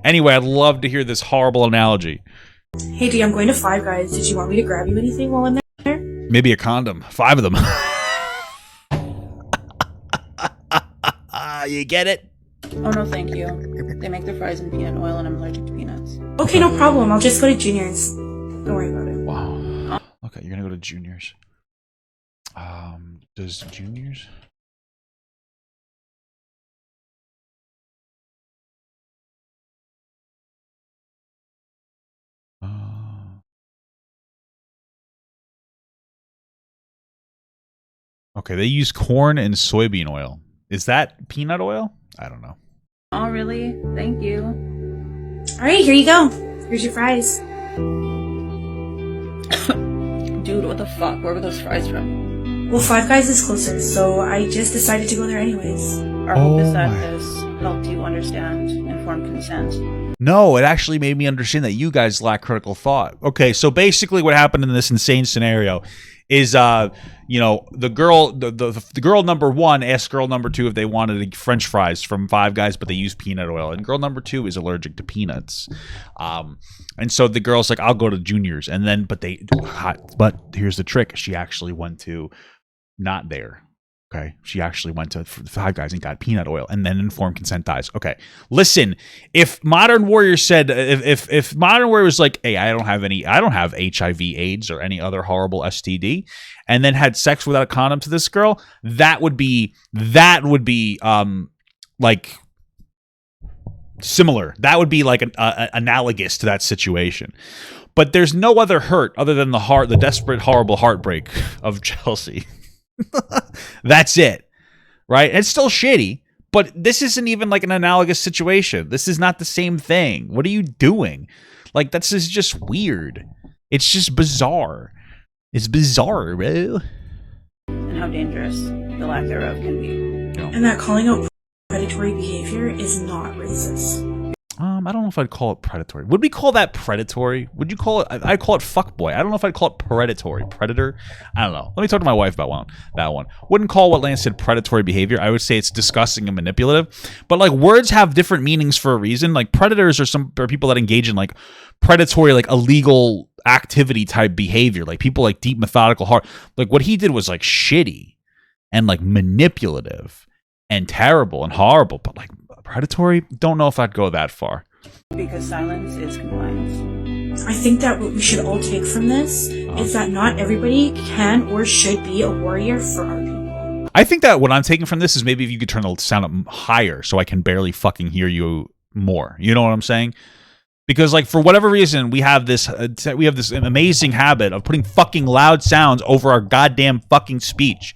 Anyway, I'd love to hear this horrible analogy. Hey D, I'm going to Five Guys. Did you want me to grab you anything while I'm there? Maybe a condom. 5 of them. You get it? Oh, no, thank you. They make their fries in peanut oil, and I'm allergic to peanuts. Okay, no problem. I'll just go to Junior's. Don't worry about it. Wow. Okay, you're gonna go to Junior's. Does Junior's? Okay, they use corn and soybean oil. Is that peanut oil? I don't know. Oh, really? Thank you. All right, here you go. Here's your fries. Dude, what the fuck? Where were those fries from? Well, Five Guys is closer, so I just decided to go there anyways. Our hope is that this helped you understand informed consent. No, it actually made me understand that you guys lack critical thought. Okay, so basically what happened in this insane scenario is the girl the girl number one asked girl number two if they wanted French fries from Five Guys, but they use peanut oil, and girl number two is allergic to peanuts. And so the girl's like, I'll go to Junior's, and then but here's the trick, she actually went to not there. Okay, she actually went to Five Guys and got peanut oil, and then informed consent dies. Okay, listen, if Modern Warrior said, if Modern Warrior was like, hey, I don't have HIV, AIDS, or any other horrible STD, and then had sex without a condom to this girl, that would be like similar. That would be like analogous to that situation. But there's no other hurt other than the desperate, horrible heartbreak of Chelsea. That's it, right? It's still shitty, but this isn't even like an analogous situation. This is not the same thing. What are you doing? Like, this is just weird. It's just bizarre. It's bizarre, bro. And how dangerous the lack thereof can be. And that calling out predatory behavior is not racist. I don't know if I'd call it predatory. Would we call that predatory? Would you call it? I'd call it fuckboy. I don't know if I'd call it predatory. Predator? I don't know. Let me talk to my wife about that one. Wouldn't call what Lance said predatory behavior. I would say it's disgusting and manipulative. But like, words have different meanings for a reason. Like, predators are people that engage in like predatory, like illegal activity type behavior. Like people like deep methodical heart. Like what he did was like shitty and like manipulative and terrible and horrible. But like predatory, don't know if I'd go that far. Because silence is compliance. I think that what we should all take from this is that not everybody can or should be a warrior for our people. I think that what I'm taking from this is maybe if you could turn the sound up higher so I can barely fucking hear you more. You know what I'm saying? Because like for whatever reason we have this amazing habit of putting fucking loud sounds over our goddamn fucking speech.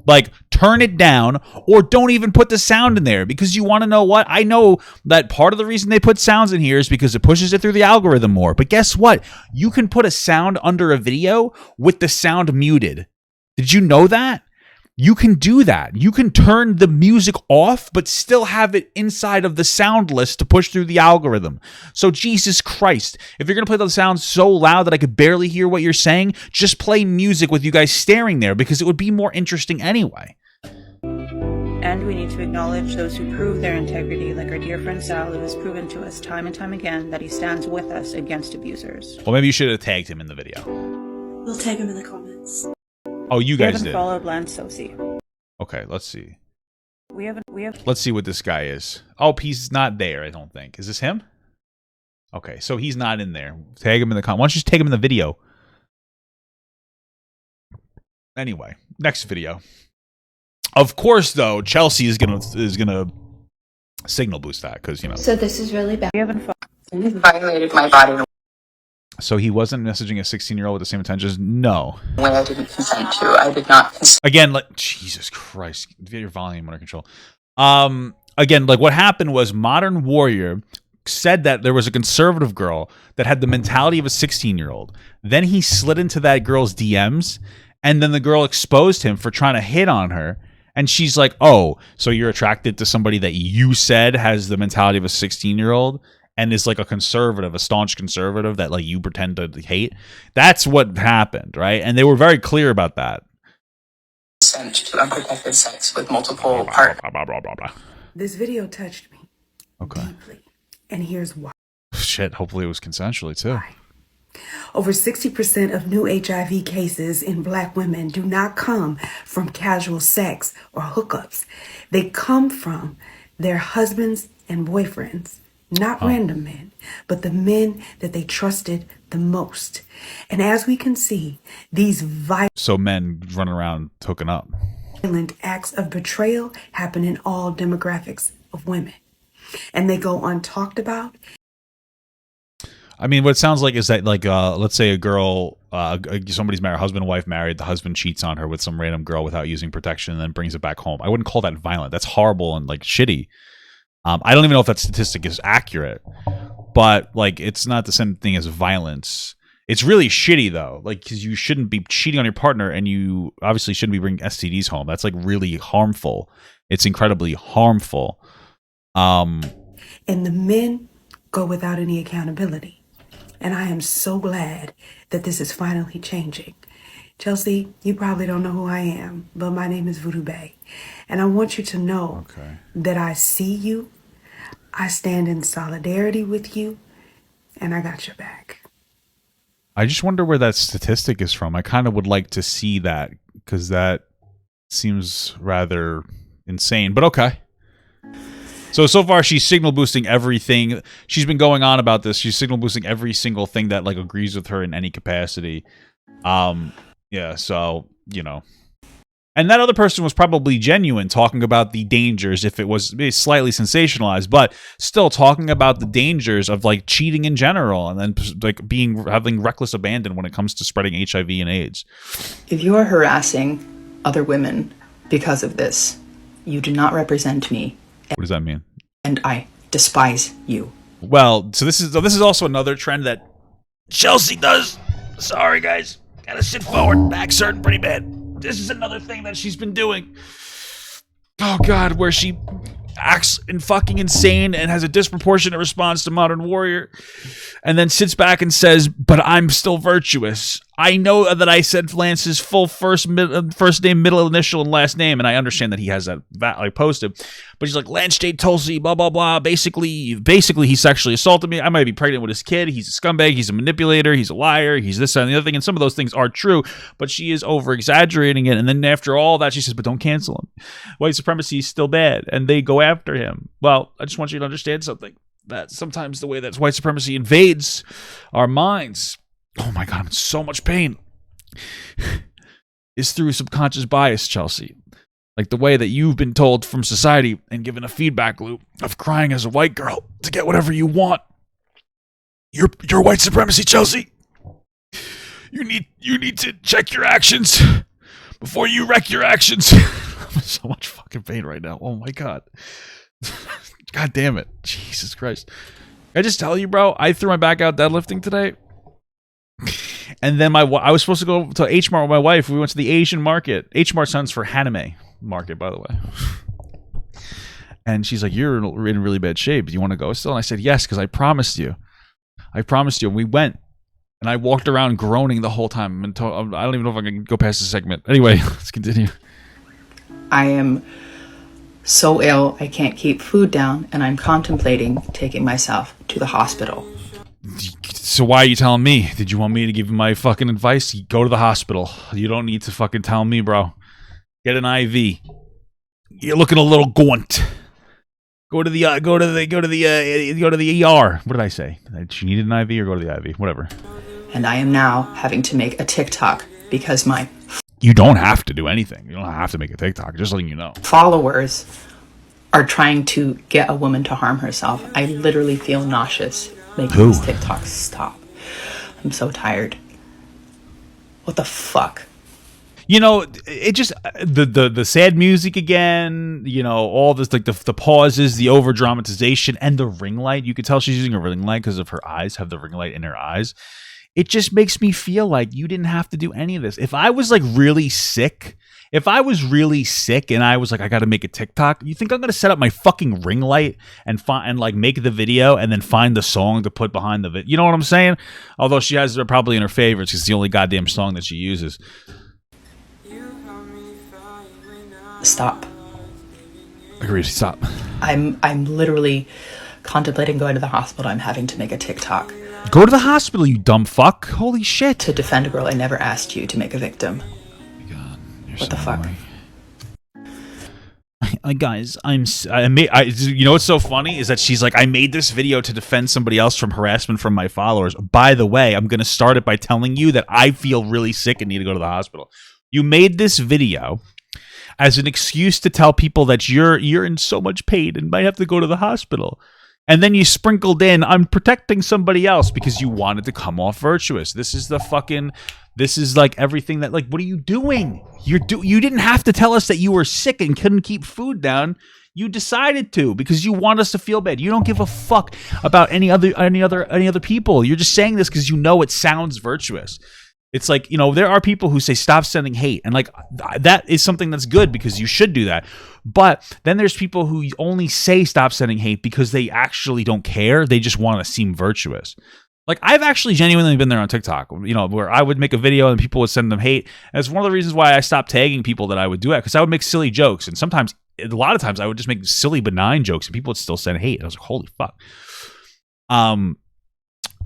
Like, turn it down or don't even put the sound in there, because you want to know what? I know that part of the reason they put sounds in here is because it pushes it through the algorithm more. But guess what? You can put a sound under a video with the sound muted. Did you know that? You can do that. You can turn the music off, but still have it inside of the sound list to push through the algorithm. So Jesus Christ, if you're going to play the sound so loud that I could barely hear what you're saying, just play music with you guys staring there, because it would be more interesting anyway. And we need to acknowledge those who prove their integrity, like our dear friend Sal, who has proven to us time and time again that he stands with us against abusers. Well, maybe you should have tagged him in the video. We'll tag him in the comments. Oh, you guys did. Followed Lance Sosi. Okay, let's see. We have. Let's see what this guy is. Oh, he's not there, I don't think. Is this him? Okay, so he's not in there. Tag him in the comment. Why don't you just tag him in the video? Anyway, next video. Of course, though, Chelsea is gonna signal boost that, because you know. So this is really bad. We haven't. You violated my body. So he wasn't messaging a 16-year-old with the same intentions? No. When I didn't consent to. I did not consent. Again, like, Jesus Christ. Get your volume under control. Again, like, what happened was Modern Warrior said that there was a conservative girl that had the mentality of a 16-year-old. Then he slid into that girl's DMs, and then the girl exposed him for trying to hit on her. And she's like, oh, so you're attracted to somebody that you said has the mentality of a 16-year-old? And is like a staunch conservative that like you pretend to hate. That's what happened, right? And they were very clear about that. Consent to unprotected sex with multiple partners. This video touched me deeply, and here's why. Shit, hopefully it was consensually too. Over 60% of new HIV cases in Black women do not come from casual sex or hookups. They come from their husbands and boyfriends, not random men, but the men that they trusted the most. And as we can see, these so men running around hooking up. Violent acts of betrayal happen in all demographics of women, and they go untalked about. I mean, what it sounds like is that, like, let's say a girl, somebody's married, husband and wife married, the husband cheats on her with some random girl without using protection and then brings it back home. I wouldn't call that violent. That's horrible and, like, shitty. I don't even know if that statistic is accurate, but, like, it's not the same thing as violence. It's really shitty, though, like, because you shouldn't be cheating on your partner, and you obviously shouldn't be bringing STDs home. That's, like, really harmful. It's incredibly harmful. And the men go without any accountability. And I am so glad that this is finally changing. Chelsea, you probably don't know who I am, but my name is Voodoo Bay. And I want you to know that I see you, I stand in solidarity with you, and I got your back. I just wonder where that statistic is from. I kind of would like to see that, because that seems rather insane, but okay. So far she's signal boosting everything. She's been going on about this. She's signal boosting every single thing that, like, agrees with her in any capacity. Yeah, so, you know. And that other person was probably genuine, talking about the dangers, if it was slightly sensationalized, but still talking about the dangers of, like, cheating in general, and then, like, having reckless abandon when it comes to spreading HIV and AIDS. If you are harassing other women because of this, you do not represent me. What does that mean? And I despise you. Well, so this is also another trend that Chelsea does. Sorry, guys. Gotta sit forward. Back's hurting pretty bad. This is another thing that she's been doing. Oh, God, where she acts fucking insane and has a disproportionate response to Modern Warrior, and then sits back and says, but I'm still virtuous. I know that I said Lance's full first name, middle initial, and last name, and I understand that he has that I posted, but she's like, Lance J. Tulsi, blah, blah, blah. Basically, he sexually assaulted me. I might be pregnant with his kid. He's a scumbag. He's a manipulator. He's a liar. He's this, that, and the other thing, and some of those things are true, but she is over-exaggerating it, and then after all that, she says, but don't cancel him. White supremacy is still bad, and they go after him. Well, I just want you to understand something, that sometimes the way that white supremacy invades our minds, oh my God, I'm in so much pain, is through subconscious bias, Chelsea. Like the way that you've been told from society and given a feedback loop of crying as a white girl to get whatever you want. Your white supremacy, Chelsea. You need to check your actions before you wreck your actions. I'm in so much fucking pain right now. Oh my God. God damn it. Jesus Christ. I just tell you, bro, I threw my back out deadlifting today. And then I was supposed to go to H Mart with my wife. We went to the Asian market. H Mart stands for Haname market, by the way. And she's like, you're in really bad shape. Do you want to go still? And I said, yes, because I promised you. And we went. And I walked around groaning the whole time. I don't even know if I can go past this segment. Anyway, let's continue. I am so ill, I can't keep food down, and I'm contemplating taking myself to the hospital. So why are you telling me? Did you want me to give you my fucking advice? Go to the hospital. You don't need to fucking tell me, bro. Get an IV. You're looking a little gaunt. Go to the ER. What did I say? Did you need an IV or go to the IV? Whatever. And I am now having to make a TikTok because my You don't have to do anything. You don't have to make a TikTok. Just letting you know. Followers are trying to get a woman to harm herself. I literally feel nauseous making these TikToks. Stop. I'm so tired. What the fuck? You know, it just the sad music again. You know, all this, like the pauses, the over dramatization, and the ring light. You could tell she's using a ring light because of her eyes have the ring light in her eyes. It just makes me feel like you didn't have to do any of this. If I was like really sick, and I was like, I got to make a TikTok, you think I'm going to set up my fucking ring light and like make the video and then find the song to put behind the video? You know what I'm saying? Although she has it probably in her favorites because it's the only goddamn song that she uses. Stop. Agreed. Stop. I'm literally contemplating going to the hospital. I'm having to make a TikTok. Go to the hospital, you dumb fuck. Holy shit. To defend a girl I never asked you to make a victim. God, what the fuck? guys, you know what's so funny is that she's like, I made this video to defend somebody else from harassment from my followers. By the way, I'm going to start it by telling you that I feel really sick and need to go to the hospital. You made this video as an excuse to tell people that you're in so much pain and might have to go to the hospital. And then you sprinkled in, I'm protecting somebody else because you wanted to come off virtuous. This is like everything that, like, what are you doing? You didn't have to tell us that you were sick and couldn't keep food down. You decided to because you want us to feel bad. You don't give a fuck about any other people. You're just saying this because you know it sounds virtuous. It's like, there are people who say stop sending hate, and like that is something that's good because you should do that. But then there's people who only say stop sending hate because they actually don't care. They just want to seem virtuous. Like, I've actually genuinely been there on TikTok, where I would make a video and people would send them hate. And it's one of the reasons why I stopped tagging people that I would do it, because I would make silly jokes. And a lot of times I would just make silly, benign jokes and people would still send hate. And I was like, holy fuck.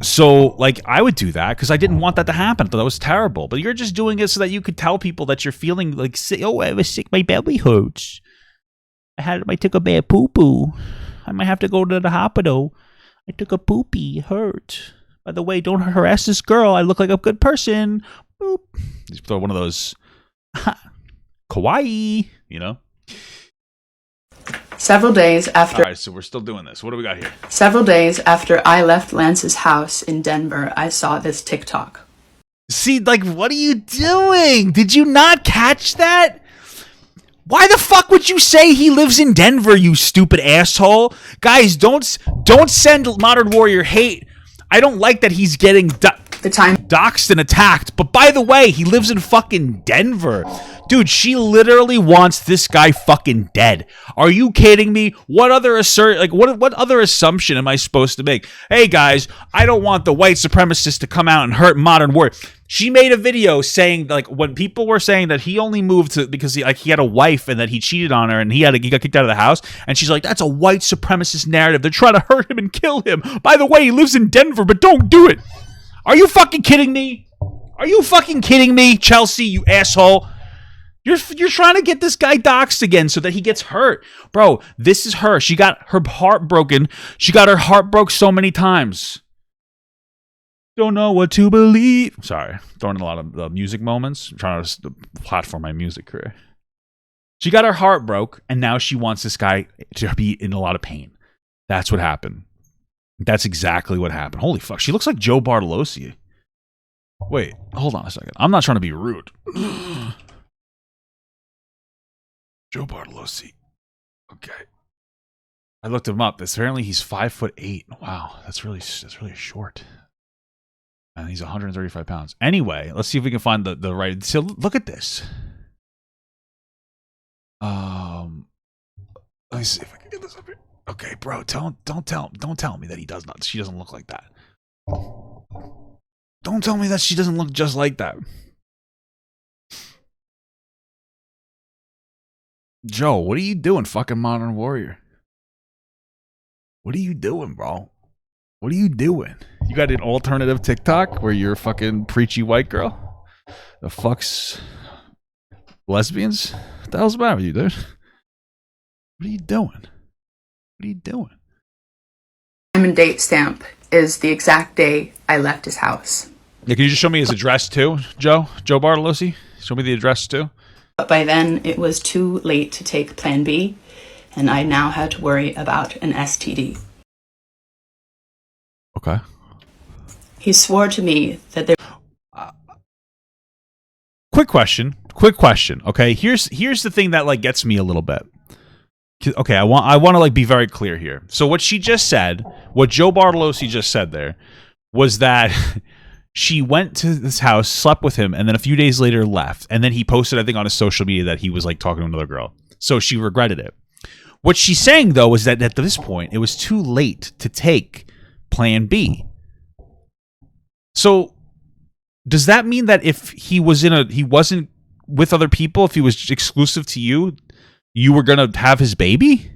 So, like, I would do that because I didn't want that to happen. I thought that was terrible. But you're just doing it so that you could tell people that you're feeling like, oh, I was sick. My belly hurts. I took a bad poo-poo. I might have to go to the hospital. I took a poopy. It hurt. By the way, don't harass this girl. I look like a good person. Boop. Just throw one of those kawaii, Several days after... All right, so we're still doing this. What do we got here? Several days after I left Lance's house in Denver, I saw this TikTok. See, like, what are you doing? Did you not catch that? Why the fuck would you say he lives in Denver, you stupid asshole? Guys, don't send Modern Warrior hate. I don't like that he's getting doxxed and attacked. But by the way, he lives in fucking Denver. Dude, she literally wants this guy fucking dead. Are you kidding me? What other assumption am I supposed to make? Hey guys, I don't want the white supremacists to come out and hurt Modern Warrior. She made a video saying, like, when people were saying that he only moved because he had a wife and that he cheated on her and he got kicked out of the house, and she's like, that's a white supremacist narrative. They're trying to hurt him and kill him. By the way, he lives in Denver, but don't do it. Are you fucking kidding me? Are you fucking kidding me, Chelsea, you asshole? You're trying to get this guy doxxed again so that he gets hurt. Bro, this is her. She got her heart broken. She got her heart broke so many times. Don't know what to believe. Sorry, throwing in a lot of music moments. I'm trying to platform my music career. She got her heart broke, and now she wants this guy to be in a lot of pain. That's what happened. That's exactly what happened. Holy fuck, she looks like Joe Bartolozzi. Wait, hold on a second. I'm not trying to be rude. Joe Bartolozzi. Okay. I looked him up. Apparently he's 5'8". Wow, that's really short. And he's 135 pounds. Anyway, let's see if we can find the right. So look at this. Let me see if I can get this up here. Okay, bro, don't tell me that she doesn't look like that. Don't tell me that she doesn't look just like that. Joe, what are you doing, fucking Modern Warrior? What are you doing, bro? What are you doing? You got an alternative TikTok where you're a fucking preachy white girl that fucks lesbians? What the hell's the matter with you, dude? What are you doing? What are you doing? Time and date stamp is the exact day I left his house. Yeah, can you just show me his address too, Joe? Joe Bartolozzi? Show me the address too. But by then, it was too late to take Plan B, and I now had to worry about an STD. Okay. He swore to me that there... Quick question. Okay, here's the thing that like gets me a little bit. Okay, I want to like be very clear here. So what she just said, what Joe Bartolozzi just said there, was that she went to this house, slept with him, and then a few days later left. And then he posted, I think, on his social media that he was like talking to another girl. So she regretted it. What she's saying though is that at this point it was too late to take Plan B. So does that mean that if he wasn't with other people, if he was exclusive to you, you were going to have his baby?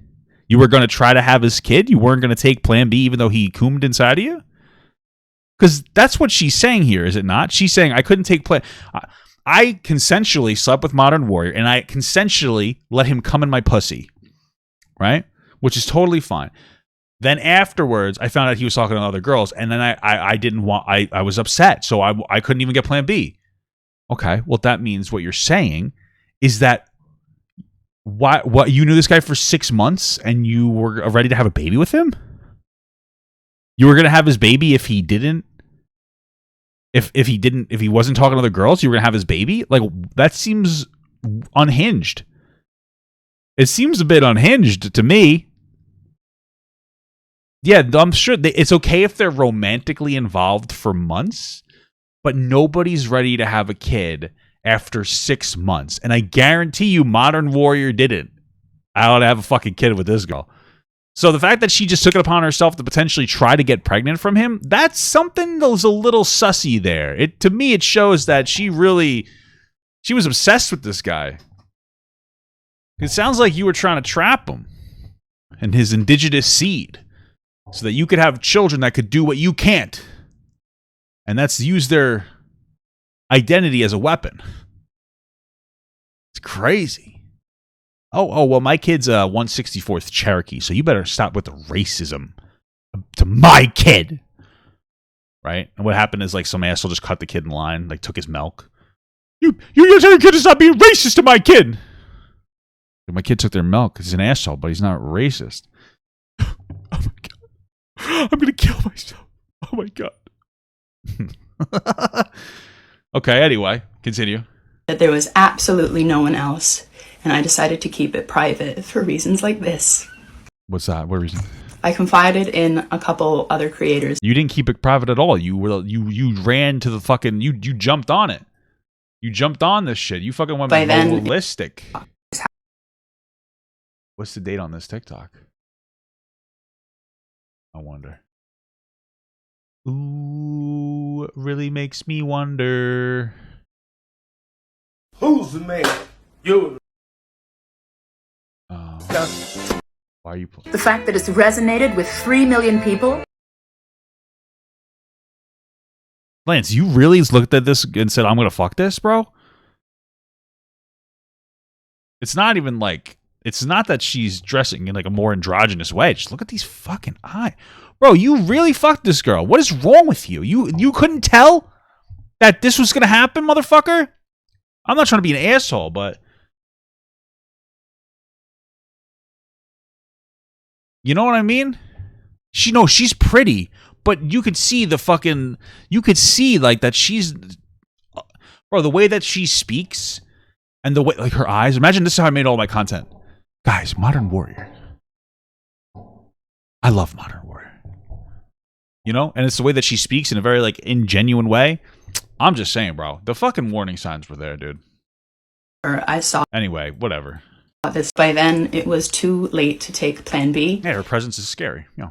You were going to try to have his kid? You weren't going to take Plan B even though he coomed inside of you? Because that's what she's saying here, is it not? She's saying, I couldn't take Plan... I consensually slept with Modern Warrior, and I consensually let him come in my pussy. right? Which is totally fine. Then afterwards, I found out he was talking to other girls, and then I didn't want, I was upset, so I couldn't even get plan B. Okay, well, that means what you're saying is that what you knew this guy for 6 months and you were ready to have a baby with him? You were going to have his baby if he didn't? If he wasn't talking to other girls, you were going to have his baby? Like, that seems unhinged. It seems a bit unhinged to me. Yeah, I'm sure it's okay if they're romantically involved for months, but nobody's ready to have a kid after 6 months. And I guarantee you Modern Warrior didn't. I ought to have a fucking kid with this girl. So the fact that she just took it upon herself to potentially try to get pregnant from him, that's something that was a little sussy there. To me, it shows that she was obsessed with this guy. It sounds like you were trying to trap him and his indigenous seed so that you could have children that could do what you can't. And that's use their identity as a weapon. It's crazy. Oh, well, my kid's a 164th Cherokee, so you better stop with the racism to my kid. Right? And what happened is, like, some asshole just cut the kid in line, like, took his milk. You're telling your kid to stop being racist to my kid! My kid took their milk. He's an asshole, but he's not racist. Oh, my God. I'm going to kill myself. Oh, my God. Okay, anyway, continue. That there was absolutely no one else, and I decided to keep it private for reasons like this. What's that? What reason? I confided in a couple other creators. You didn't keep it private at all. You ran to the fucking, you jumped on it. You jumped on this shit. You fucking went ballistic. What's the date on this TikTok? I wonder. Ooh, really makes me wonder. Who's the man? You. Why are you playing? The fact that it's resonated with 3 million people. Lance, you really looked at this and said, I'm going to fuck this, bro? It's not even like, it's not that she's dressing in like a more androgynous way. Just look at these fucking eyes. Bro, you really fucked this girl. What is wrong with you? You couldn't tell that this was going to happen, motherfucker? I'm not trying to be an asshole, but you know what I mean? She's pretty, but you could see like that she's, bro, the way that she speaks and the way, like her eyes. Imagine this is how I made all my content. Guys, Modern Warrior. I love Modern Warrior. You know? And it's the way that she speaks in a very, like, ingenuine way. I'm just saying, bro. The fucking warning signs were there, dude. I saw. Anyway, whatever. This. By then, it was too late to take Plan B. Yeah, her presence is scary. Yeah.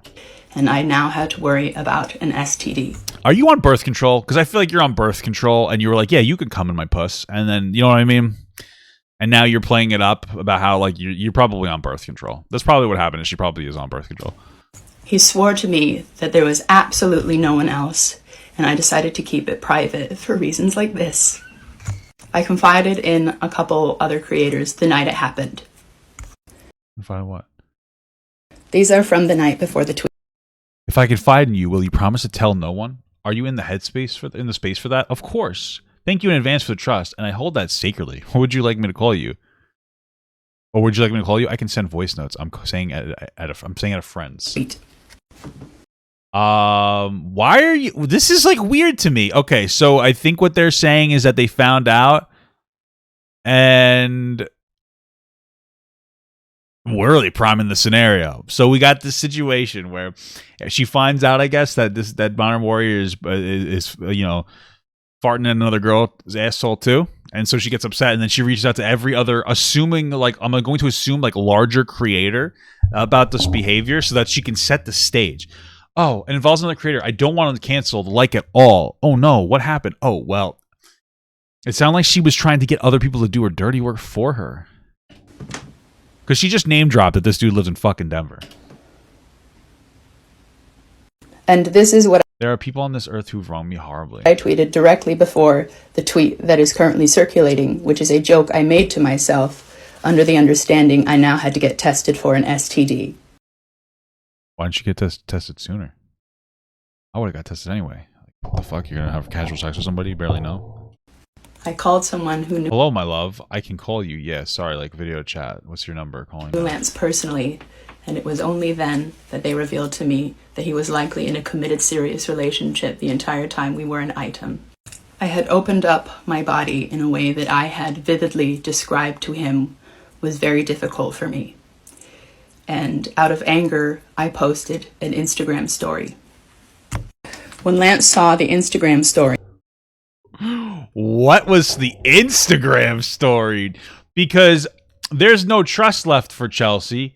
And I now had to worry about an STD. Are you on birth control? Because I feel like you're on birth control, and you were like, yeah, you can come in my puss. And then, you know what I mean? And now you're playing it up about how, like, you're probably on birth control. That's probably what happened, is she probably is on birth control. He swore to me that there was absolutely no one else, and I decided to keep it private for reasons like this. I confided in a couple other creators the night it happened. Confide what? These are from the night before the tweet. If I confide in you, will you promise to tell no one? Are you in the headspace in the space for that? Of course. Thank you in advance for the trust, and I hold that sacredly. What would you like me to call you? Or would you like me to call you? I can send voice notes. I'm saying at a friend's. Sweet. Why are you? This is like weird to me. Okay, so I think what they're saying is that they found out, and we're really priming the scenario. So we got this situation where she finds out, I guess, that Modern Warrior is farting at another girl's asshole too, and so she gets upset, and then she reaches out to every other, assuming, like, I'm going to assume, like, larger creator about this behavior so that she can set the stage. Oh, it involves another creator. I don't want to cancel the like at all. Oh no, what happened? Oh, well, it sounded like she was trying to get other people to do her dirty work for her. Because she just name dropped that this dude lives in fucking Denver. And this is what there are people on this earth who've wronged me horribly. I tweeted directly before the tweet that is currently circulating, which is a joke I made to myself under the understanding I now had to get tested for an STD. Why didn't you get tested sooner? I would have got tested anyway. Like, what the fuck? You're gonna have casual sex with somebody you barely know? I called someone who knew Hello, my love. I can call you. Yeah, sorry, like video chat. What's your number? Calling now. Lance personally, and it was only then that they revealed to me that he was likely in a committed serious relationship the entire time we were an item. I had opened up my body in a way that I had vividly described to him was very difficult for me. And out of anger, I posted an Instagram story. When Lance saw the Instagram story... What was the Instagram story? Because there's no trust left for Chelsea.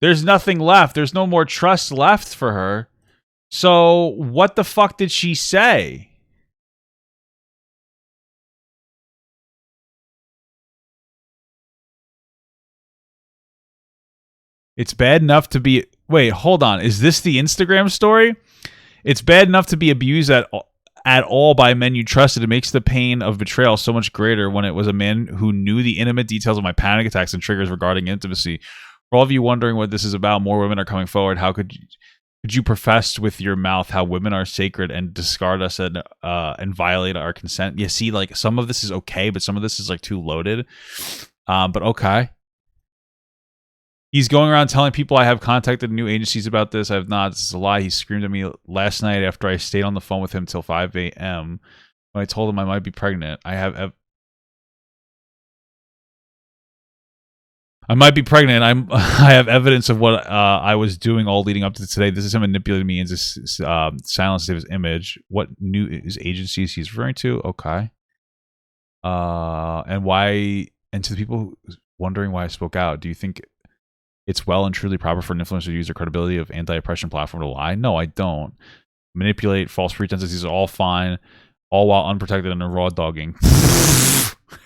There's nothing left. There's no more trust left for her. So what the fuck did she say? It's bad enough to be... Wait, hold on. Is this the Instagram story? It's bad enough to be abused at all by men you trusted. It makes the pain of betrayal so much greater when it was a man who knew the intimate details of my panic attacks and triggers regarding intimacy. For all of you wondering what this is about, more women are coming forward. How could you profess with your mouth how women are sacred and discard us and violate our consent? You see, like, some of this is okay, but some of this is like too loaded. But okay. He's going around telling people I have contacted new agencies about this. I have not. This is a lie. He screamed at me last night after I stayed on the phone with him till 5 a.m. when I told him I might be pregnant. I might be pregnant. I have evidence of what I was doing all leading up to today. This is him manipulating me into silence of his image. What news agencies he's referring to? Okay. And why? And to the people wondering why I spoke out, do you think it's well and truly proper for an influencer to use their credibility of anti-oppression platform to lie? No, I don't. Manipulate, false pretenses, these are all fine, all while unprotected and raw dogging.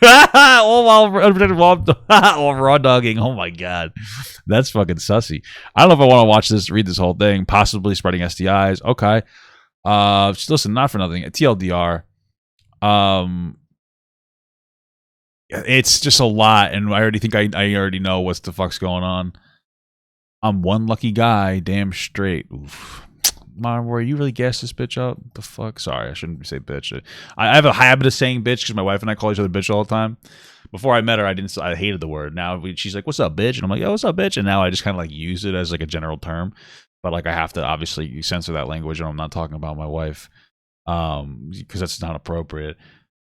All while unprotected while raw dogging. Oh my god. That's fucking sussy. I don't know if I want to watch this, read this whole thing. Possibly spreading STIs. Okay. Listen, not for nothing. TLDR. It's just a lot, and I already think I already know what the fuck's going on. I'm one lucky guy, damn straight. Oof. Were you really gassed this bitch up? The fuck? Sorry, I shouldn't say bitch. I have a habit of saying bitch because my wife and I call each other bitch all the time. Before I met her, I hated the word. Now she's like, "What's up, bitch?" And I'm like, "Yo, what's up, bitch?" And now I just kind of like use it as like a general term, but like I have to obviously censor that language, and I'm not talking about my wife, because that's not appropriate.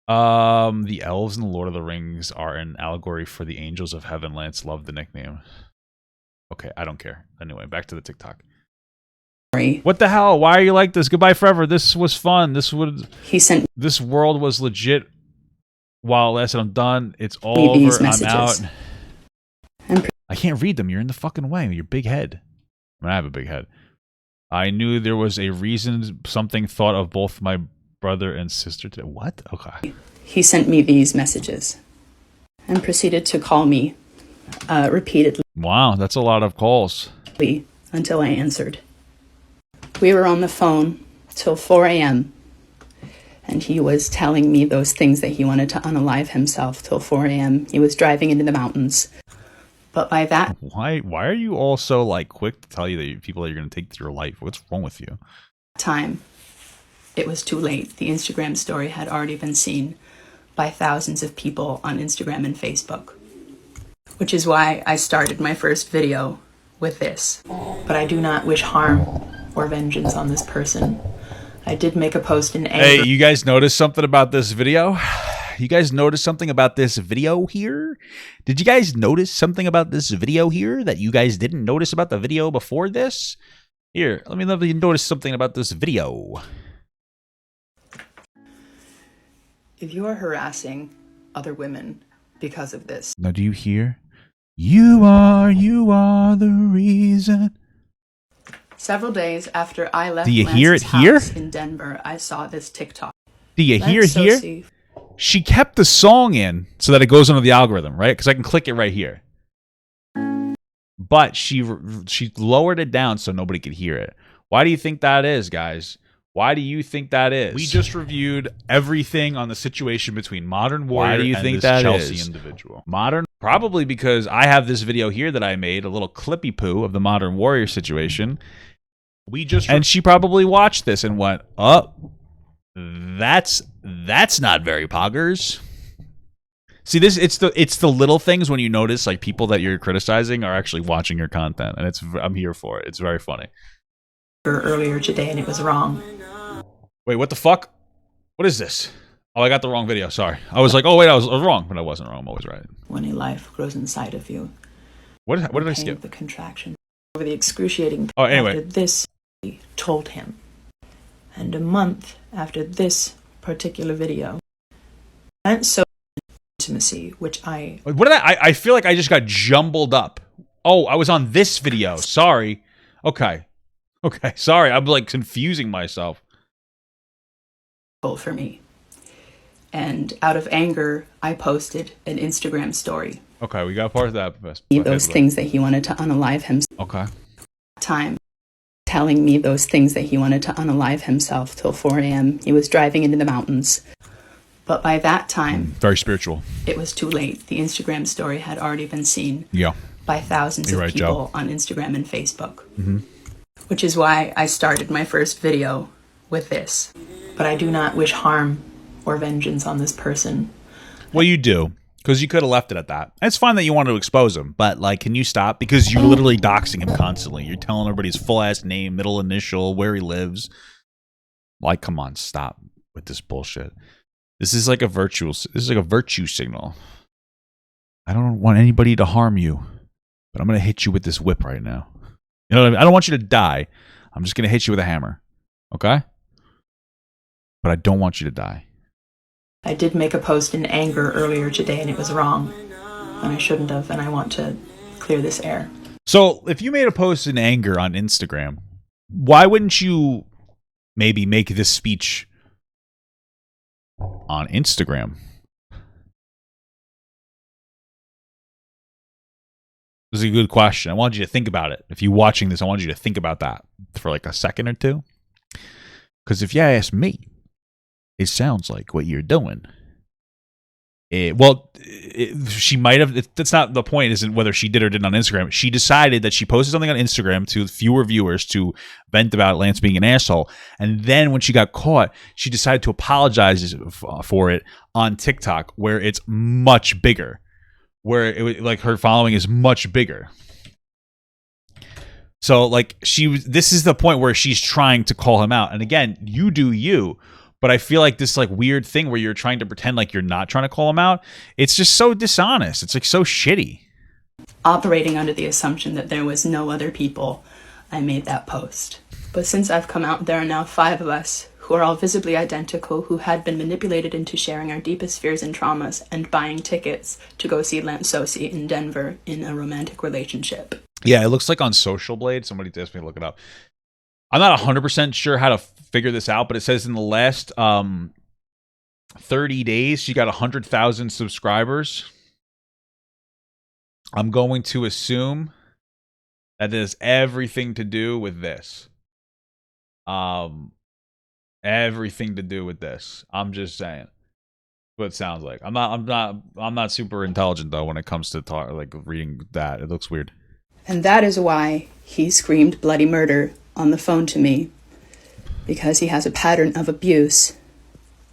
The elves in the Lord of the Rings are an allegory for the angels of heaven. Lance loved the nickname. Okay, I don't care. Anyway, back to the TikTok. What the hell? Why are you like this? Goodbye forever. This was fun. This world was legit while it lasted. I'm done. It's all over. I'm out. I can't read them. You're in the fucking way with your big head. I mean, I have a big head. I knew there was a reason, something thought of both my brother and sister today. What? Okay. He sent me these messages and proceeded to call me repeatedly. Wow, that's a lot of calls. Until I answered. We were on the phone till 4 a.m. and he was telling me those things that he wanted to unalive himself till 4 a.m. He was driving into the mountains. But by that... Why are you all so like quick to tell you that people that you're going to take your life? What's wrong with you? Time. It was too late. The Instagram story had already been seen by thousands of people on Instagram and Facebook. Which is why I started my first video with this. But I do not wish harm or vengeance on this person. I did make a post in anger. Hey, you guys notice something about this video? You guys notice something about this video here? Did you guys notice something about this video here that you guys didn't notice about the video before this? Here, let me notice something about this video. If you are harassing other women because of this. Now, do you hear? You are the reason. Several days after I left do you hear it here? Here? In Denver, I saw this TikTok. Do you hear it here? She kept the song in so that it goes into the algorithm, right? Because I can click it right here. But she lowered it down so nobody could hear it. Why do you think that is, guys? Why do you think that is? We just reviewed everything on the situation between Modern Warrior and this Chelsea individual. Probably because I have this video here that I made, a little clippy poo of the Modern Warrior situation. And she probably watched this and went, "Oh, that's not very poggers." See, it's the little things when you notice like people that you're criticizing are actually watching your content, and I'm here for it. It's very funny. Earlier today, and it was wrong. Wait, what the fuck? What is this? Oh, I got the wrong video. Sorry. I was like, oh wait, I was wrong, but I wasn't wrong. I'm always right. When a life grows inside of you. What did I skip? The contraction over the excruciating. Oh, anyway. After this, told him, and a month after this particular video, and so intimacy, which I feel like I just got jumbled up. Oh, I was on this video. Sorry. Okay, sorry. I'm like confusing myself. For me, and out of anger, I posted an Instagram story. Okay, we got part of that. Those things that he wanted to unalive himself. Okay. Time telling me those things that he wanted to unalive himself till 4 a.m. He was driving into the mountains. But by that time, very spiritual. It was too late. The Instagram story had already been seen by thousands of people on Instagram and Facebook. Which is why I started my first video with this. But I do not wish harm or vengeance on this person. Well, you do, because you could have left it at that. It's fine that you want to expose him, but like, can you stop? Because you're literally doxing him constantly. You're telling everybody his full ass name, middle initial, where he lives. Like, come on, stop with this bullshit. This is like a virtue signal. I don't want anybody to harm you, but I'm gonna hit you with this whip right now. You know what I mean? I don't want you to die. I'm just gonna hit you with a hammer. Okay? But I don't want you to die. I did make a post in anger earlier today, and it was wrong. And I shouldn't have, and I want to clear this air. So, if you made a post in anger on Instagram, why wouldn't you maybe make this speech on Instagram? This is a good question. I want you to think about it. If you're watching this, I want you to think about that for like a second or two. Because if you ask me, it sounds like what you're doing. She might have. That's not the point. Isn't whether she did or didn't on Instagram. She decided that she posted something on Instagram to fewer viewers to vent about Lance being an asshole, and then when she got caught, she decided to apologize for it on TikTok, where it's much bigger, where like her following is much bigger. So like this is the point where she's trying to call him out, and again, you do you. But I feel like this like weird thing where you're trying to pretend like you're not trying to call him out. It's just so dishonest. It's like so shitty. Operating under the assumption that there was no other people, I made that post. But since I've come out, there are now 5 of us who are all visibly identical, who had been manipulated into sharing our deepest fears and traumas and buying tickets to go see Lance Sosi in Denver in a romantic relationship. Yeah, it looks like on Social Blade. Somebody asked me to look it up. I'm not 100% sure how to figure this out, but it says in the last 30 days, she got 100,000 subscribers. I'm going to assume that it has everything to do with this. Everything to do with this. I'm just saying what it sounds like. I'm not super intelligent though when it comes to reading that. It looks weird. And that is why he screamed bloody murder on the phone to me, because he has a pattern of abuse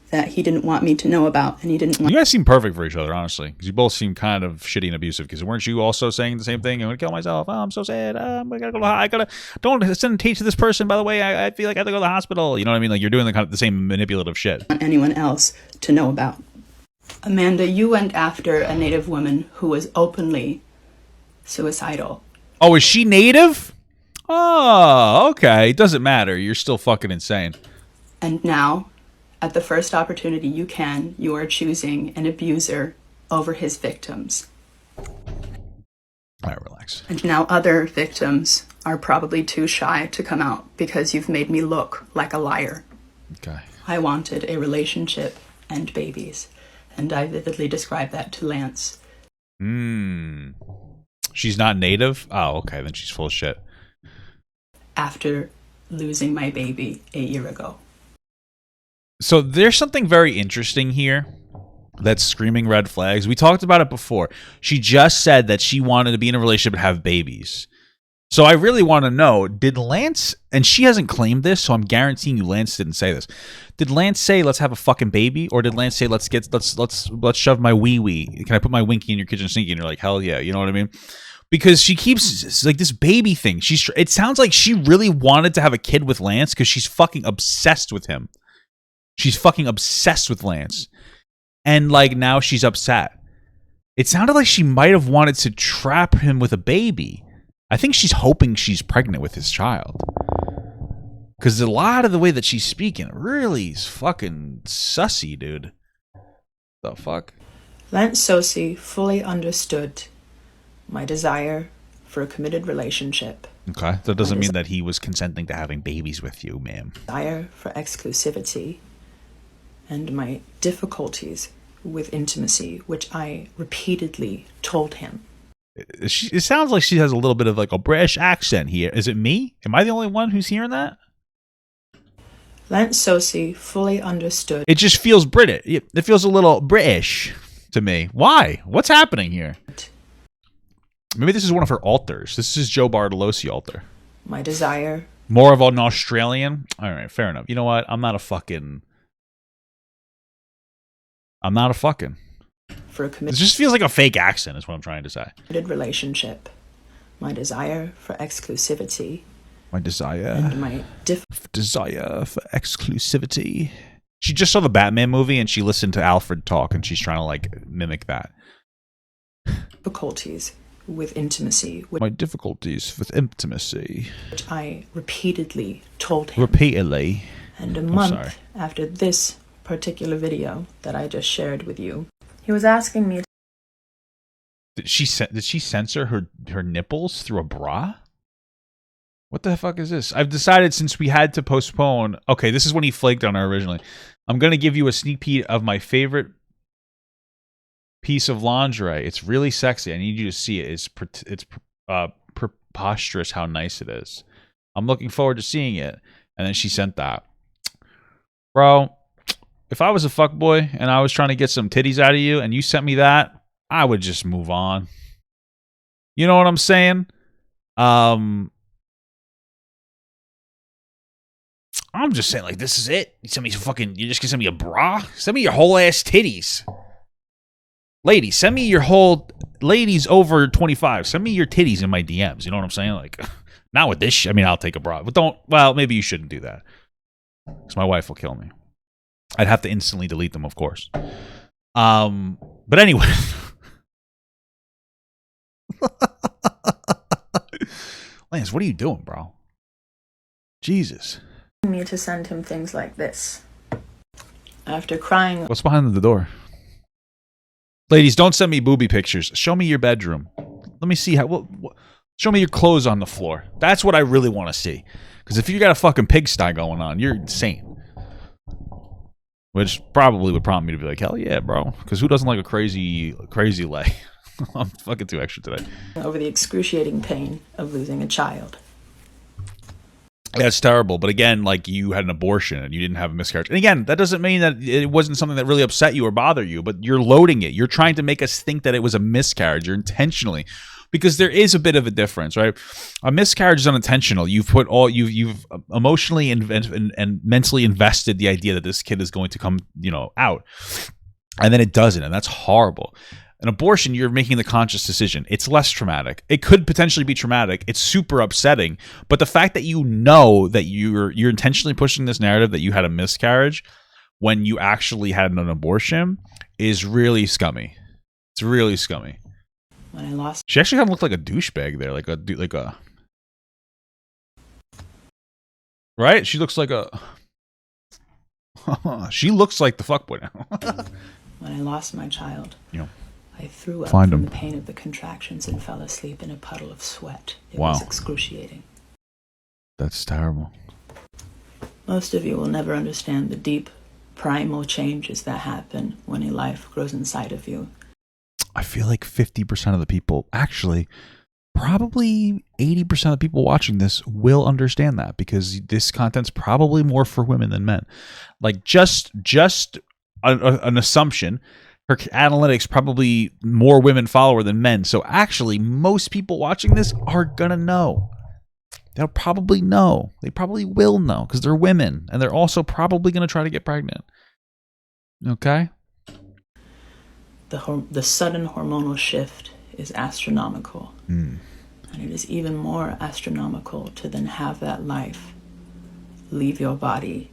that he didn't want me to know about, and he didn't want. You guys seem perfect for each other, honestly, because you both seem kind of shitty and abusive. Because weren't you also saying the same thing? I'm gonna kill myself. Oh, I'm so sad. I gotta don't send a tape to this person. By the way, I feel like I have to go to the hospital. You know what I mean? Like you're doing the same manipulative shit. Want anyone else to know about? Amanda, you went after a Native woman who was openly suicidal. Oh, is she Native? Oh, okay. It doesn't matter. You're still fucking insane. And now, at the first opportunity you are choosing an abuser over his victims. All right, relax. And now other victims are probably too shy to come out because you've made me look like a liar. Okay. I wanted a relationship and babies, and I vividly described that to Lance. She's not Native? Oh, okay. Then she's full of shit. After losing my baby 8 years ago. So there's something very interesting here that's screaming red flags. We talked about it before. She just said that she wanted to be in a relationship and have babies. So I really want to know, did Lance, and she hasn't claimed this, so I'm guaranteeing you Lance didn't say this. Did Lance say let's have a fucking baby, or did Lance say let's shove my wee? Can I put my winky in your kitchen sink? And you're like, hell yeah, you know what I mean? Because she keeps like this baby thing. It sounds like she really wanted to have a kid with Lance because she's fucking obsessed with him. She's fucking obsessed with Lance. And like now she's upset. It sounded like she might have wanted to trap him with a baby. I think she's hoping she's pregnant with his child. Because a lot of the way that she's speaking really is fucking sussy, dude. The fuck? Lance Sosi fully understood my desire for a committed relationship. Okay, that doesn't mean that he was consenting to having babies with you, ma'am. Desire for exclusivity and my difficulties with intimacy, which I repeatedly told him. It sounds like she has a little bit of like a British accent here. Is it me? Am I the only one who's hearing that? Lance Sosi fully understood. It just feels British. It feels a little British to me. Why? What's happening here? Maybe this is one of her alters. This is Joe Bartolozzi altar. My desire. More of an Australian? All right, fair enough. You know what? I'm not a fucking... For a It just feels like a fake accent is what I'm trying to say. Committed relationship. My desire for exclusivity. My desire. And my desire for exclusivity. She just saw the Batman movie and she listened to Alfred talk and she's trying to like mimic that. Difficulties with intimacy. My difficulties with intimacy. Which I repeatedly told him. Repeatedly. And a month after this particular video that I just shared with you, he was asking me. Did she censor her nipples through a bra? What the fuck is this? I've decided since we had to postpone. Okay, this is when he flaked on her originally. I'm gonna give you a sneak peek of my favorite piece of lingerie. It's really sexy. I need you to see it. It's preposterous how nice it is. I'm looking forward to seeing it. And then she sent that. Bro, if I was a fuckboy and I was trying to get some titties out of you and you sent me that, I would just move on. You know what I'm saying? I'm just saying, like, this is it. You send me some fucking, you're just gonna send me a bra? Send me your whole ass titties. Ladies, send me your whole, ladies over 25, send me your titties in my DMs. You know what I'm saying? Like, not with this shit. I mean, I'll take a bra. But well, maybe you shouldn't do that. Because my wife will kill me. I'd have to instantly delete them, of course. But anyway. Lance, what are you doing, bro? Jesus. Me to send him things like this. After crying. What's behind the door? Ladies, don't send me booby pictures. Show me your bedroom. Let me see how. Show me your clothes on the floor. That's what I really want to see. Because if you got a fucking pigsty going on, you're insane. Which probably would prompt me to be like, hell yeah, bro. Because who doesn't like a crazy leg? I'm fucking too extra today. Over the excruciating pain of losing a child. That's terrible. But again, like, you had an abortion and you didn't have a miscarriage. And again, that doesn't mean that it wasn't something that really upset you or bothered you, but you're loading it. You're trying to make us think that it was a miscarriage. You're intentionally. Because there is a bit of a difference, right? A miscarriage is unintentional. You've put you've emotionally and mentally invested the idea that this kid is going to come, out. And then it doesn't, and that's horrible. An abortion, you're making the conscious decision. It's less traumatic. It could potentially be traumatic. It's super upsetting. But the fact that you know that you're intentionally pushing this narrative that you had a miscarriage when you actually had an abortion is really scummy. It's really scummy. When I lost. She actually kind of looked like a douchebag there, like a. Right? She looks like a. She looks like the fuckboy now. When I lost my child. Yeah. I threw up from the pain of the contractions and fell asleep in a puddle of sweat. It was excruciating. That's terrible. Most of you will never understand the deep, primal changes that happen when a life grows inside of you. I feel like 50% of the people, actually, probably 80% of the people watching this will understand that, because this content's probably more for women than men. Like, just an assumption. Her analytics probably more women follower than men. So actually, most people watching this are gonna know. They'll probably know. They probably will know because they're women, and they're also probably gonna try to get pregnant. Okay. The sudden hormonal shift is astronomical. And it is even more astronomical to then have that life leave your body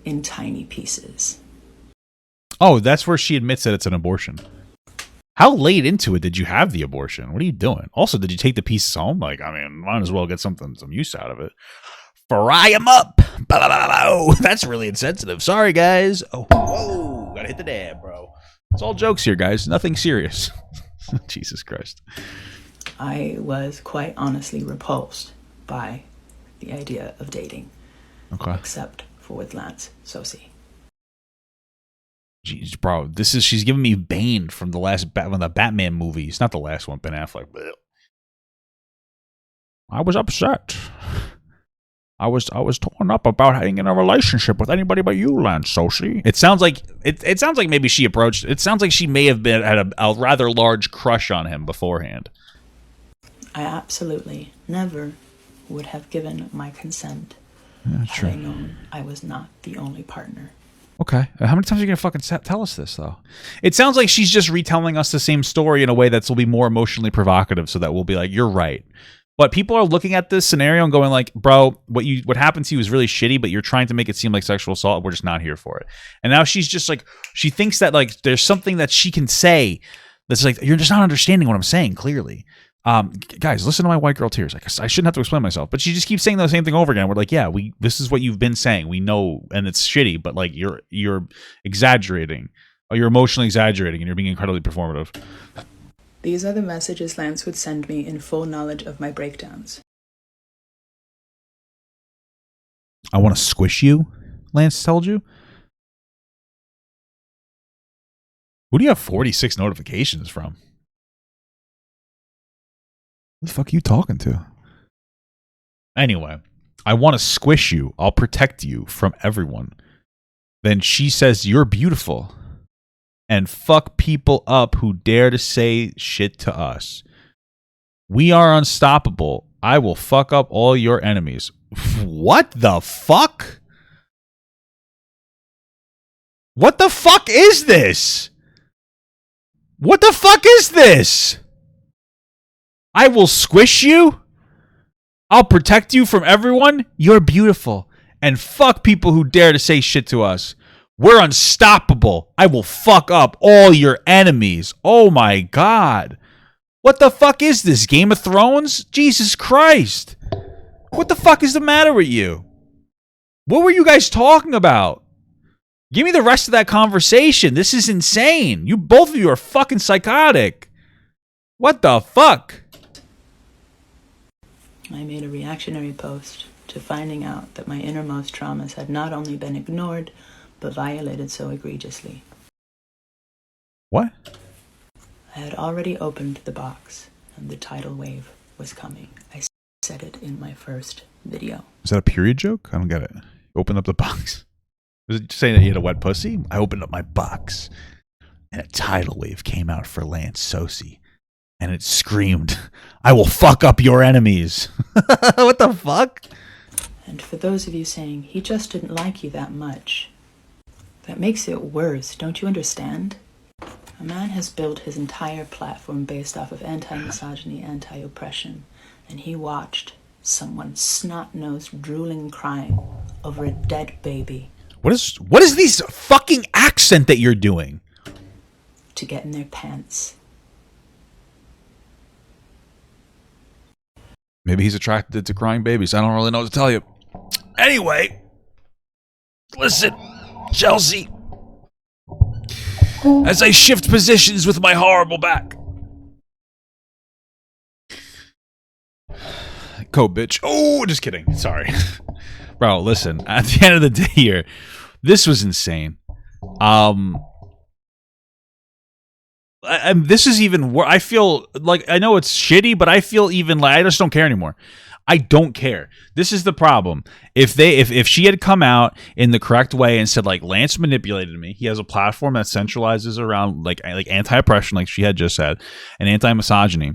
in tiny pieces. Oh, that's where she admits that it's an abortion. How late into it did you have the abortion? What are you doing? Also, did you take the pieces home? Like, I mean, might as well get some use out of it. Fry them up. That's really insensitive. Sorry, guys. Oh, whoa. Gotta hit the dab, bro. It's all jokes here, guys. Nothing serious. Jesus Christ. I was quite honestly repulsed by the idea of dating. Okay. Except for with Lance Sosi. Jeez, bro. She's giving me Bane from one of the Batman movies. Not the last one, Ben Affleck. But I was upset. I was torn up about having in a relationship with anybody but you, Lance Sosi. It sounds like maybe she approached. It sounds like she may have had a rather large crush on him beforehand. I absolutely never would have given my consent had I known I was not the only partner. Okay. How many times are you going to fucking tell us this, though? It sounds like she's just retelling us the same story in a way that will be more emotionally provocative, so that we'll be like, you're right. But people are looking at this scenario and going like, bro, what happened to you is really shitty, but you're trying to make it seem like sexual assault. We're just not here for it. And now she's just like, she thinks that like there's something that she can say that's like, you're just not understanding what I'm saying, clearly. Guys, listen to my white girl tears. I shouldn't have to explain myself, but she just keeps saying the same thing over again. We're like, yeah, this is what you've been saying. We know, and it's shitty, but like you're exaggerating, or you're emotionally exaggerating, and you're being incredibly performative. These are the messages Lance would send me in full knowledge of my breakdowns. I want to squish you, Lance told you. Who do you have 46 notifications from? Who the fuck are you talking to? Anyway, I want to squish you. I'll protect you from everyone. Then she says, you're beautiful. And fuck people up who dare to say shit to us. We are unstoppable. I will fuck up all your enemies. What the fuck? What the fuck is this? What the fuck is this? I will squish you. I'll protect you from everyone. You're beautiful. And fuck people who dare to say shit to us. We're unstoppable. I will fuck up all your enemies. Oh my God. What the fuck is this? Game of Thrones? Jesus Christ. What the fuck is the matter with you? What were you guys talking about? Give me the rest of that conversation. This is insane. Both of you are fucking psychotic. What the fuck? I made a reactionary post to finding out that my innermost traumas had not only been ignored, but violated so egregiously. What? I had already opened the box, and the tidal wave was coming. I said it in my first video. Is that a period joke? I don't get it. Open up the box. Was it saying that you had a wet pussy? I opened up my box, and a tidal wave came out for Lance Sosi. And it screamed, I will fuck up your enemies. What the fuck? And for those of you saying, he just didn't like you that much, that makes it worse, don't you understand? A man has built his entire platform based off of anti-misogyny, anti-oppression, and he watched someone snot-nosed drooling crying over a dead baby. What is this fucking accent that you're doing? To get in their pants. Maybe he's attracted to crying babies. I don't really know what to tell you. Anyway, listen, Chelsea. As I shift positions with my horrible back. Go, bitch. Oh, just kidding. Sorry. Bro, listen. At the end of the day here, this was insane. and this is even where I feel like, I know it's shitty, but I feel even like I just don't care anymore. I don't care. This is the problem. If she had come out in the correct way and said, like, Lance manipulated me. He has a platform that centralizes around like anti-oppression, like she had just said, and anti-misogyny,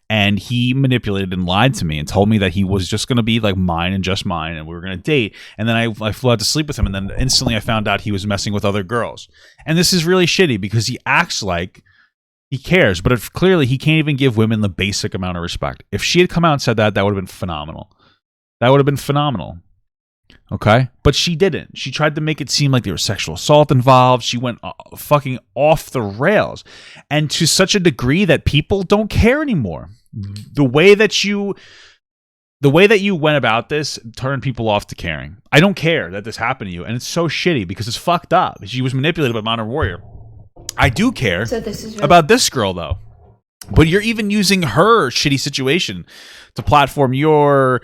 and he manipulated and lied to me and told me that he was just going to be like mine and just mine, and we were going to date. And then I flew out to sleep with him, and then instantly I found out he was messing with other girls. And this is really shitty because he acts like he cares, but if clearly he can't even give women the basic amount of respect. If she had come out and said that, that would have been phenomenal. That would have been phenomenal. Okay? But she didn't. She tried to make it seem like there was sexual assault involved. She went fucking off the rails. And to such a degree that people don't care anymore. The way that you went about this turned people off to caring. I don't care that this happened to you, and it's so shitty because it's fucked up. She was manipulated by Modern Warrior. I do care about this girl, though. But you're even using her shitty situation to platform your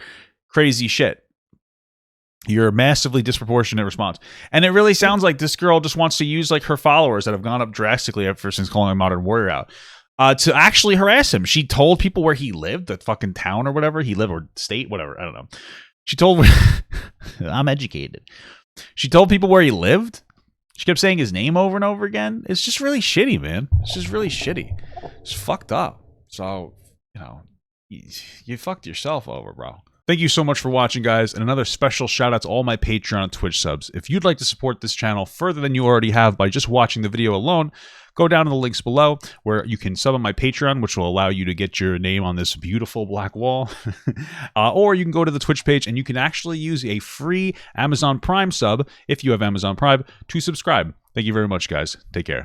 crazy shit. Your massively disproportionate response. And it really sounds like this girl just wants to use like her followers that have gone up drastically ever since calling a Modern Warrior out to actually harass him. She told people where he lived, the fucking town or whatever he lived, or state, whatever. I don't know. She told... I'm educated. She told people where he lived. She kept saying his name over and over again. It's just really shitty, man. It's just really shitty. It's fucked up. So, you know, you fucked yourself over, bro. Thank you so much for watching, guys. And another special shout out to all my Patreon and Twitch subs. If you'd like to support this channel further than you already have by just watching the video alone, go down to the links below where you can sub on my Patreon, which will allow you to get your name on this beautiful black wall. Or you can go to the Twitch page and you can actually use a free Amazon Prime sub, if you have Amazon Prime, to subscribe. Thank you very much, guys. Take care.